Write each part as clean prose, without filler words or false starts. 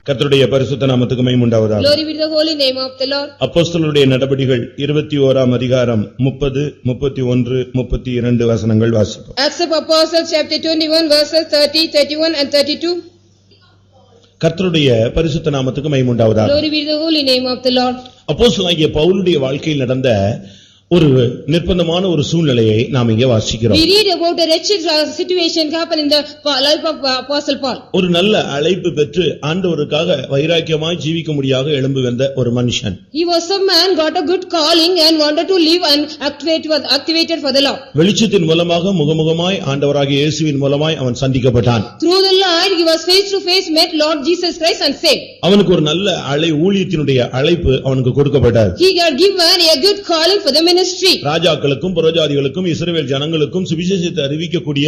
கர்த்தருடைய பரிசுத்த நாமத்துக்கு மகிமை உண்டாவதாக. Glory be to the holy name of the Lord. அப்போஸ்தலருடைய நடபடிகள் 21ஆம் அதிகாரம் 30, 31, 32 வசனங்கள் வாசிப்போம். Acts of Apostles chapter 21 verses 30, 31 and 32. கர்த்தருடைய பரிசுத்த நாமத்துக்கு மகிமை உண்டாவதாக. Glory be to the holy name of the Lord. அப்போஸ்தலனாகிய பவுலுடைய வாழ்க்கையில் நடந்த ஒரு நிர்பந்தமான ஒரு சூழ்நிலையை நாம் இங்கே வாசிக்கிறோம். We read about a wretched situation happened in the life of Apostle Paul. ஒரு நல்ல அழைப்பு பெற்று ஆண்டவருக்காக வைராக்கியமாய் ஜீவிக்க முடியாத எழும்பி வந்த ஒரு மனுஷன். He was a man got a good calling and wanted to live and activated for the Lord. வெளிச்சத்தின் மூலமாக முகமுகமாய் ஆண்டவராகிய இயேசுவின் மூலமாய் அவன் சந்திக்கப்பட்டான். Through the light he was face to face met Lord Jesus Christ and saved. அவனுக்கு ஒரு நல்ல ஊழியத்தினுடைய அழைப்பு அவனுக்கு கொடுக்கப்பட்டது. He got given a good calling for the ministry. ராஜாக்களுக்கும் புறஜாதிகளுக்கும் இஸ்ரவேல் ஜனங்களுக்கும் சுவிசேஷத்தை அறிவிக்கக்கூடிய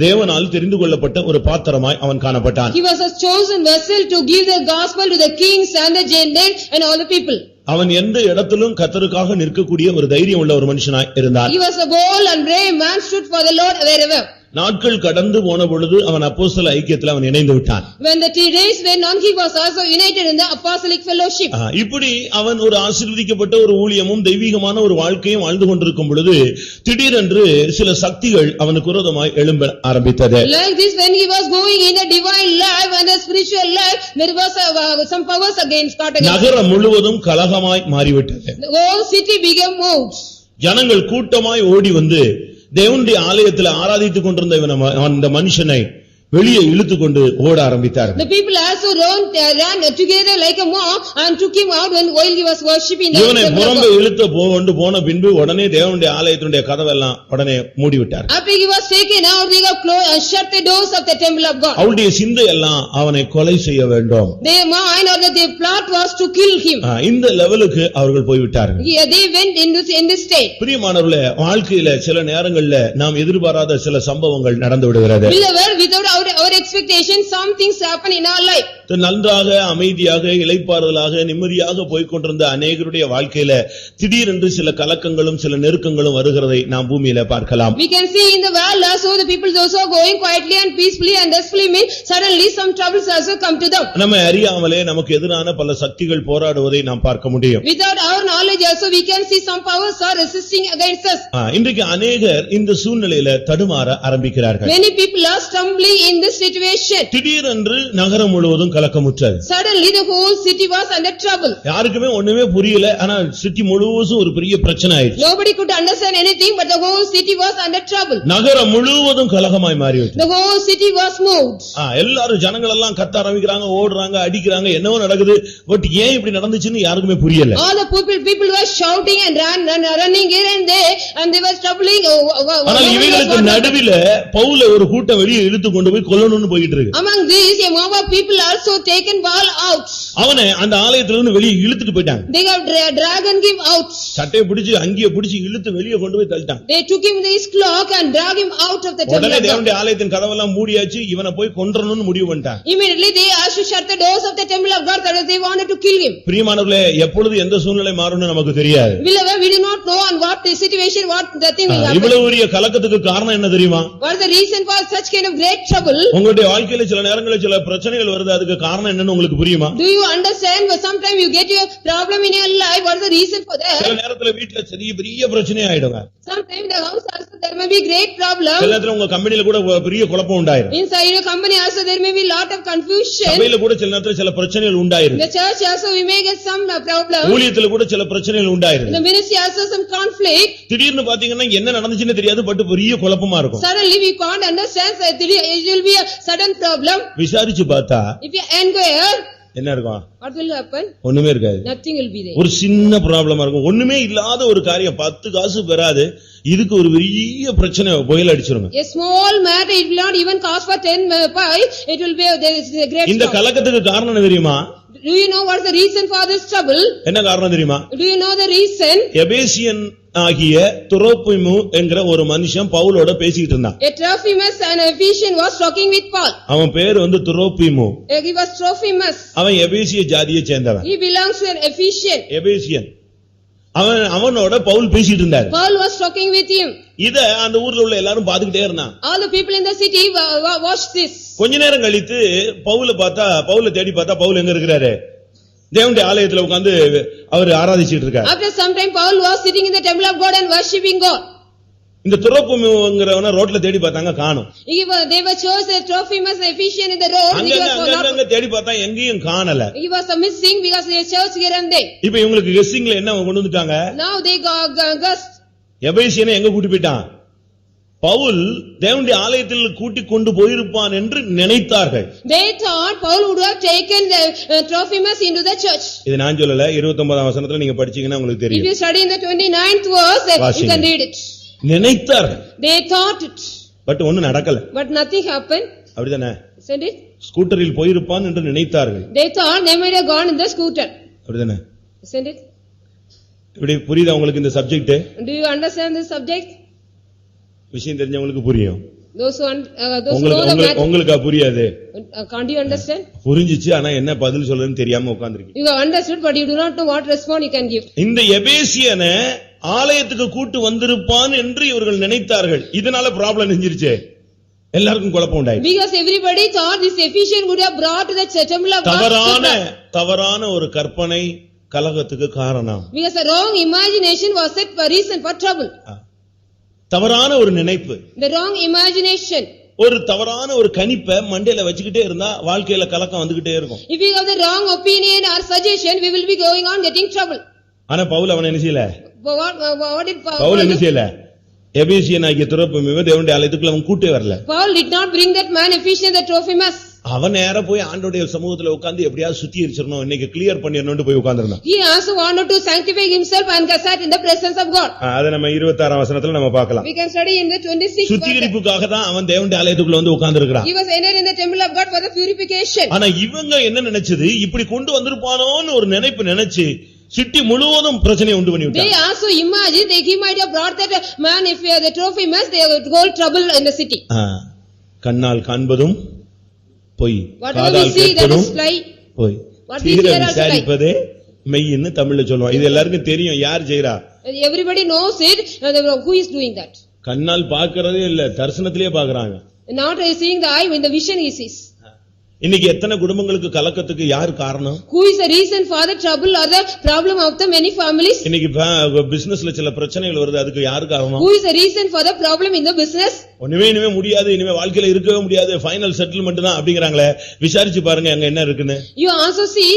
தேவனால் தெரிந்து கொள்ளப்பட்ட ஒரு பாத்திரமாய் அவன் காணப்பட்டான். He was a chosen vessel to give the gospel to the kings and the Gentiles and all the people. அவன் எந்த இடத்திலும் கர்த்தருக்காக நிற்கக்கூடிய ஒரு தைரியம் உள்ள ஒரு மனுஷனாய் இருந்தான். He was a bold and brave man stood for the Lord wherever. நாட்கள் கடந்து போன பொழுது அவன் அப்போஸ்தல ஐக்கியத்தில் அவன் இணைந்து விட்டான். When the 3 days went on, he was also united in the apostolic fellowship. இப்படி அவன் ஒரு ஆசீர்வதிக்கப்பட்ட ஒரு ஊழியமும் தெய்வீகமான ஒரு வாழ்க்கையும் வாழ்ந்து கொண்டிருக்கும் பொழுது திடீரென்று சில சக்திகள் அவனுக்கு விரோதமாய் எழும்ப ஆரம்பித்தது. Like this, when he was going in a divine life and a spiritual life, there was some powers against. நகரம் முழுவதும் கலகமாய் மாறிவிட்டது. The whole city became moved. ஜனங்கள் கூட்டமாய் ஓடி வந்து தேவனுடைய ஆலயத்தில் ஆராதித்துக் கொண்டிருந்த அந்த மனுஷனை வெளியே இழுத்துக்கொண்டு ஓட ஆரம்பித்தார். The people also ran together like a mob and took him out while he was worshiping. இவனை புறம்பே இழுத்து போன பின்பு உடனே தேவனுடைய ஆலயத்தினுடைய கதவெல்லாம் உடனே மூடிவிட்டார். After he was taken out, they closed and shut the doors of the temple of God. அவருடைய சிந்தை எல்லாம் அவனை கொலை செய்ய வேண்டும். Their mind or their plot was to kill him. இந்த லெவலுக்கு அவர்கள் போய்விட்டார்கள். They went in this state. பிரியமானவர்களே, வாழ்க்கையில சில நேரங்கள்ல நாம் எதிர்பாராத சில சம்பவங்கள் நடந்து விடுகிறது. Without our expectation, some things happen in our life. நன்றாக அமைதியாக இளைப்பாறுதலாக நிம்மதியாக போய்கொண்டிருந்த அநேகருடைய வாழ்க்கையில திடீரென்று சில கலக்கங்களும் சில நெருக்கங்களும் வருகிறதை நாம் பூமியில பார்க்கலாம். We can see in the world also the people also going quietly and peacefully and restfully means suddenly some troubles also come to them. நம்ம அறியாமலே நமக்கு எதிரான பல சக்திகள் போராடுவதை நாம் பார்க்க முடியும். Without our knowledge also we can see some powers are resisting against us. இன்றைக்கு அநேகர் இந்த சூழ்நிலையில தடுமாற ஆரம்பிக்கிறார்கள். Many people are stumbling in this situation. திடீரென்று நகரம் முழுவதும் கலக்கமுற்றது. Suddenly the whole city was under trouble. யாருக்குமே ஒண்ணுமே புரியல. ஆனா சிட்டி முழுவதும் ஒரு பெரிய பிரச்சனை ஆயிடுச்சு. Nobody could understand anything, but the whole city was under trouble. நகரம் முழுவதும் கலகமாய் மாறிவிட்டது. The whole city was moved. எல்லாரும் ஜனங்கள் எல்லாம் கத்த ஆரம்பிக்கிறாங்க, ஓடுறாங்க, அடிக்கிறாங்க, என்னவோ நடக்குது. பட் ஏன் இப்படி நடந்துச்சுன்னு யாருக்குமே புரியல. All the people were shouting and running here and there and they were troubling. ஆனால் இவங்களுக்கு நடுவில பவுல ஒரு கூட்டம் வெளியே இழுத்து கொண்டு போய் கொல்லணும்னு போயிட்டு இருக்கு. Among these a mob of people also taken Paul out. அவனை அந்த ஆலயத்திலிருந்து வெளியே இழுத்துட்டு போயிட்டாங்க. They have dragged him out. சட்டையை பிடிச்சு அங்கியே பிடிச்சு இழுத்து வெளியே கொண்டு போய் தள்ளிட்டாங்க. They took him his cloak and dragged him out of the temple. உடனே தேவனுடைய ஆலயத்தின் கதவெல்லாம் மூடியாச்சு. இவனை போய் கொன்றணும்னு முடிவு பண்ணிட்டாங்க. Immediately they asked to shut the doors of the temple of God that they wanted to kill him. பிரியமானவர்களே, எப்பொழுது எந்த சூழ்நிலை மாறும்னு நமக்கு தெரியாது. We do not know on what the situation, what the thing will happen. இவ்வளவு பெரிய கலக்கத்துக்கு காரணம் என்ன தெரியுமா? What is the reason for such kind of great trouble? உங்களுடைய வாழ்க்கையில சில நேரங்களில் சில பிரச்சனைகள் வருது. அதுக்கு காரணம் என்னன்னு உங்களுக்கு புரியுமா? Do you understand? But sometimes you get your problem in your life. What is the reason for that? சில நேரத்துல வீட்ல பெரிய பிரச்சனை ஆயிடுங்க. Sometimes the house also there may be great problem. சில நேரத்துல உங்க கம்பெனில கூட பெரிய குழப்பம் உண்டாயிரும். Inside your company also there may be lot of confusion. சபையில கூட சில நேரத்துல சில பிரச்சனைகள் உண்டாயிரும். The church also we may get some problem. ஊழியத்துல கூட சில பிரச்சனைகள் உண்டாயிரும். The ministry also some conflict. திடீர்னு பாத்தீங்கன்னா என்ன நடந்துச்சுன்னு தெரியாது. பட் பெரிய குழப்பமா இருக்கும். Suddenly we can't understand. It will be a sudden problem. விசாரிச்சு பார்த்தா If you inquire, என்ன இருக்கும்? what will happen? ஒண்ணுமே இருக்காது. Nothing will be there. ஒரு சின்ன ப்ராப்ளமா இருக்கும். ஒண்ணுமே இல்லாத ஒரு காரியம் 10 காசு பெறாது. இதுக்கு ஒரு பெரிய பிரச்சனை புயல் அடிச்சிருங்க. A small matter, it will not even cost for 10 pies. It will be there is a great. இந்த கலக்கத்துக்கு காரணம் என்ன தெரியுமா? Do you know what is the reason for this trouble? என்ன காரணம் தெரியுமா? Do you know the reason? Ephesian ஆகிய துரோப்பிமு என்கிற ஒரு மனுஷன் பவுலோட பேசிட்டு இருந்தான். A Trophimus and Ephesian was talking with Paul. அவன் பேர் துரோப்பிமு. He was Trophimus. அவன் எபேசிய ஜாதியை சேர்ந்தவன். He belongs to an Ephesian. Ephesian அவனோட பவுல் பேசிட்டு இருந்தார். Paul was talking with him. இத அந்த ஊர்ல உள்ள எல்லாரும் பாத்துக்கிட்டே இருந்தான். All the people in the city watched this. கொஞ்ச நேரம் கழித்து பவுல தேடி பார்த்தா பவுல் எங்க இருக்கிறாரு? தேவனுடைய ஆலயத்துல உட்கார்ந்து அவர் ஆராதிச்சிட்டு இருக்காரு. After some time Paul was sitting in the temple of God and worshiping God. இந்த துரோப்பிமுங்கிறவன ரோட்ல தேடி பார்த்தாங்க, காணோம். They were chose the Trophimus and Ephesians in the road. அங்க தேடி பார்த்தா எங்கேயும் காணல. He was missing because they searched here and there. இப்போ இவங்களுக்கு கெஸ்ஸிங்ல என்ன கொண்டு வந்துட்டாங்க? Now they guessed. எபேசியனை எங்க கூட்டி போயிட்டான்? பவுல் தேவனுடைய ஆலயத்தில் கூட்டி கொண்டு போயிருப்பான் என்று நினைத்தார்கள். They thought Paul would have taken the Trophimus into the church. இது நான் சொல்லல, 29ஆம் வசனத்துல நீங்க படிச்சீங்கன்னா உங்களுக்கு தெரியும். If you study in the 29th verse, you can read it. நினைத்தார்கள். They thought it. பட் ஒண்ணும் நடக்கல. But nothing happened. அப்படிதானே? Isn't it? ஸ்கூட்டரில் போயிருப்பான் என்று நினைத்தார்கள். They thought they might have gone in the scooter. அப்படிதானே? Isn't it? இப்படி புரியுதா உங்களுக்கு இந்த subject? Do you understand this subject? விஷயம் தெரிஞ்சவங்களுக்கு புரியும். Those who know the matter. உங்களுக்கு புரியாது. Can't you understand? புரிஞ்சிச்சு, ஆனா என்ன பதில் சொல்றதுன்னு தெரியாம உட்கார்ந்திருக்கீங்க. You have understood but you do not know what response you can give. இந்த எபேசியனை ஆலயத்துக்கு கூட்டி வந்திருப்பான் என்று இவர்கள் நினைத்தார்கள். இதனால ப்ராப்ளம் நெஞ்சிருச்சு, எல்லாருக்கும் குழப்பம் உண்டாயிடுச்சு. Because everybody thought this Ephesians would have brought to the temple of God. தவறான ஒரு கற்பனை கலகத்துக்கு காரணம். Because a wrong imagination was set for reason for trouble. தவறான ஒரு நினைப்பு, the wrong imagination. ஒரு தவறான ஒரு கணிப்பை மண்டையில வச்சுக்கிட்டே இருந்தா வாழ்க்கையில கலக்கம் வந்துகிட்டே இருக்கும். If we have the wrong opinion or suggestion, we will be going on getting trouble. ஆனா பவுல் அவனை என்ன செய்யல? What did பவுல் என்ன செய்யல? எபேசியனாகிய துரோப்பிமுவை தேவனுடைய ஆலயத்துக்குள்ள அவன் கூட்டே வரல. Paul did not bring that man Ephesians the Trophimus. அவன் நேரா போய் ஆண்டவருடைய சமூகத்துல உட்கார்ந்து எப்படியாவது சுத்திகரிச்சிரணும், இன்னைக்கு கிளியர் பண்ணிரணும்னு போய் உட்கார்ந்திருந்தான். He also wanted to sanctify himself and sat in the presence of God. அத நம்ம 26ஆம் வசனத்துல நம்ம பார்க்கலாம். We can study in the 26th. சுத்திகரிப்புக்காக தான் அவன் தேவனுடைய ஆலயத்துக்குள்ள வந்து உட்கார்ந்திருக்கான். He was entered in the temple of God for the purification. ஆனா இவங்க என்ன நினைச்சது, இப்படி கொண்டு வந்திருப்பானோன்னு ஒரு நினைப்பு நினைச்சு சிட்டி முழுவதும் பிரச்சனை உண்டு பண்ணி விட்டாங்க. They also imagined that he might have brought that man if the Trophimus, they would go trouble in the city. கண்ணால் காண்பதும் பொய், காதால் கேட்பதும் பொய், விசாரிப்பதே மெய்ன்னு தமிழ்ல சொல்லுவாங்க. இது எல்லாருக்கும் தெரியும், யார் செய்றா? Everybody knows it. Who is doing that? கண்ணால் பார்க்கறதே இல்ல, தரிசனத்திலே பார்க்கறாங்க. Not seeing the eye, when the vision he sees. இன்னைக்கு எத்தனை குடும்பங்களுக்கு கலக்கத்துக்கு யார் காரணம்? Who is the reason for the trouble or the problem of the many families? இன்னைக்கு பிசினஸ்ல சில பிரச்சனைகள் வருது, அதுக்கு யார் காரணம்? Who is the reason for the problem in the business? இனிமே முடியாது, இனிமே வாழ்க்கையில இருக்கவே முடியாது, ஃபைனல் செட்டில்மென்ட் தான் அப்படிங்கறாங்களே. விசாரிச்சு பாருங்க அங்க என்ன இருக்குன்னு. You also see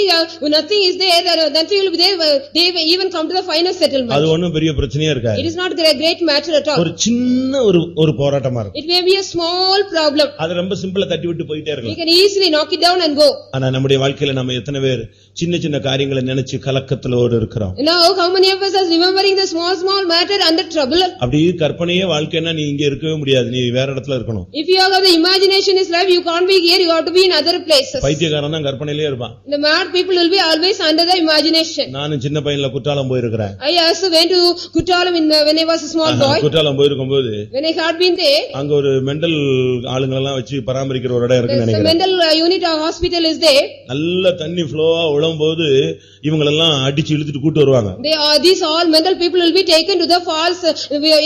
nothing is there, that will be there, they even come to the final settlement. அது ஒண்ணும் பெரிய பிரச்சனையா இருக்காது. It is not a great matter at all. ஒரு சின்ன ஒரு போராட்டமா இருக்கும். It may be a small problem. அது ரொம்ப சிம்பிளா தட்டி விட்டு போயிட்டே இருக்கலாம். We can easily knock it down and go. ஆனா நம்முடைய வாழ்க்கையில நம்ம எத்தனை பேர் சின்ன சின்ன காரியங்களை நினைச்சு கலக்கத்தலோடு இருக்கிறோம்? Now how many of us are remembering the small matter under trouble? அப்படி கற்பனையே வாழ்க்கைனா நீ இங்க இருக்கவே முடியாது, நீ வேற இடத்துல இருக்கணும். If you have the imagination is life, you can't be here, you have to be in other places. பைத்தியக்காரன் தான் கற்பனையிலே இருப்பான். The mad people will be always under the imagination. நான் சின்ன பையன்ல குற்றாலம் போய் இருக்கேன். I also went to Kuttalam when I was a small boy. Courtallam போய் இருக்கும்போது when I had been there, அங்க ஒரு மெண்டல் ஆளுங்க எல்லாம் வச்சு பராமரிக்கிற ஒரு இடம் இருக்குன்னு நினைக்கிறேன். mental unit or hospital is there. நல்ல தண்ணி ஃப்ளோவா உழும்போது இவங்க எல்லாம் அடிச்சு இழுத்துட்டு கூட்டி வருவாங்க. These all mental people will be taken to the falls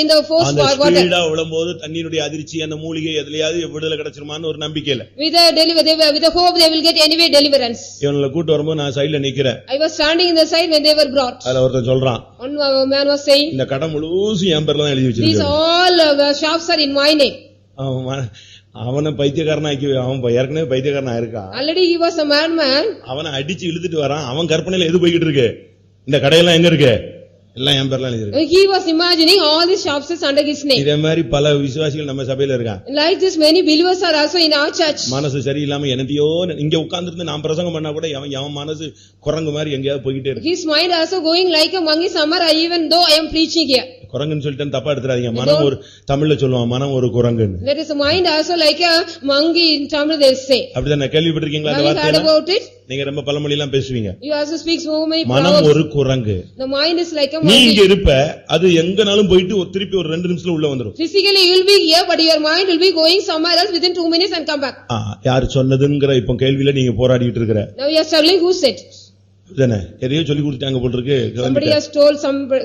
in the force water. அந்த ஸ்பீடா உழும்போது தண்ணியுடைய அதிர்ச்சி அந்த மூலிகை எதிலையாவது விடுதலை கிடைச்சிருமான்னு ஒரு நம்பிக்கையில with the hope they will get anyway deliverance. இவங்கள கூட்டி வரும்போது நான் சைடுல நிக்கிறேன். I was standing in the side when they were brought. அதுல ஒருத்தன் சொல்றான், one man was saying, இந்த கடம் முழுசும் என் பேர்ல தான் எழுதி வச்சிருக்காங்க. These all shops are in my name. அவன பைத்தியக்காரனாக்கி, அவன் ஏற்கனவே பைத்தியக்காரனா இருக்கா. Already he was a madman. அவனை அடிச்சு இழுத்துட்டு வரான். அவன் கற்பனையில எது போய்கிட்டு இருக்கு, இந்த கடையெல்லாம் எங்க இருக்கு, எல்லாம் என் பேர்ல எழுதிருக்கு. He was imagining all these shops is under his name. இதே மாதிரி பல விசுவாசிகள் நம்ம சபையில இருக்காங்க. Like this many believers are also in our church. மனசு சரியில்லாம என்னத்தையோ இங்க உட்கார்ந்திருந்து நான் பிரசங்கம் பண்ணா கூட அவன் மனசு குரங்கு மாதிரி எங்கயாவது போயிட்டே இருக்கு. His mind also going like a monkey somewhere, even though I am preaching here. குரங்குன்னு சொல்லிட்டு தப்பா எடுத்துறாதீங்க. மனம் ஒரு தமிழ்ல சொல்லுவான், மனம் ஒரு குரங்குன்னு. There is a mind also like a monkey in Tamil they say. அப்படிதான் கேள்விப்பட்டிருக்கீங்களா அந்த வார்த்தையை? Have you heard about it? நீங்க ரொம்ப பழமொழி எல்லாம் பேசுவீங்க. You also speak so many proverbs. மனம் ஒரு குரங்கு. The mind is like a நீ monkey. இங்க இருப்ப, அது எங்கனாலும் போயிட்டு திருப்பி ஒரு 2 நிமிஷத்துல உள்ள வந்துரும். Physically you will be here but your mind will be going somewhere else within 2 minutes and come back. யார் சொன்னதுங்கற இப்ப கேள்வியில நீங்க போராடிட்டு இருக்கற. Now you are struggling, who said? தானே எதையோ சொல்லி கொடுத்தாங்க போல இருக்கு. Somebody has told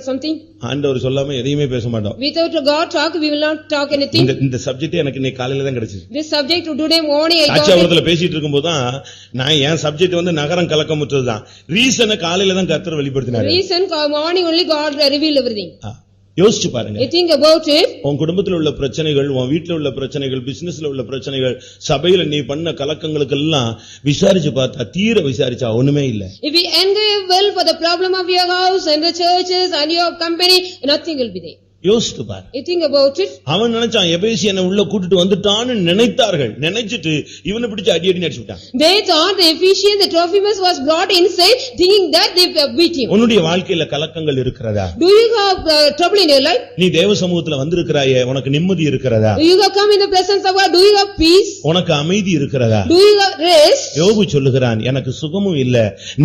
something. ஆண்டவர் சொல்லாம எதையுமே பேச மாட்டோம். Without God talk, we will not talk anything. இந்த சப்ஜெக்ட் எனக்கு இன்னைக்கு காலையில தான் கிடைச்சது. This subject today morning I got. சாட்சியாவரத்துல பேசிட்டு இருக்கும்போது தான் நான் என் சப்ஜெக்ட் நகரம் கலக்கமுற்றது தான். ரீசனை காலையில தான் கர்த்தர் வெளிப்படுத்தினாரு. Reason morning only God revealed everything. யோசிச்சு பாருங்க. You think about it. உன் குடும்பத்துல உள்ள பிரச்சனைகள், உன் வீட்டுல உள்ள பிரச்சனைகள், பிசினஸ்ல உள்ள பிரச்சனைகள், சபையில நீ பண்ண கலக்கங்களுக்கு எல்லாம் விசாரிச்சு பார்த்தா, தீர விசாரிச்சா ஒண்ணுமே இல்ல. If we inquire well for the problem of your house and the churches and your company, nothing will be there. யோசித்து பாரு. You think about it. அவன் நினைச்சான் எபேசியனை உள்ள கூட்டிட்டு வந்துட்டான்னு நினைத்தார்கள். நினைச்சிட்டு இவனை பிடிச்சு அடி அடிச்சு விட்டான். They thought the Ephesians, the Trophimus was brought inside, thinking that they beat him. உன்னுடைய வாழ்க்கையில கலக்கங்கள் இருக்கிறதா? Do you have trouble in your life? நீ தேவ சமூகத்துல வந்திருக்கிறாயே, உனக்கு நிம்மதி இருக்கிறதா? Do you have come in the presence of God? Do you have peace? உனக்கு அமைதி இருக்கிறதா? Do you have rest? யோபு சொல்லுகிறான், எனக்கு சுகமும் இல்ல,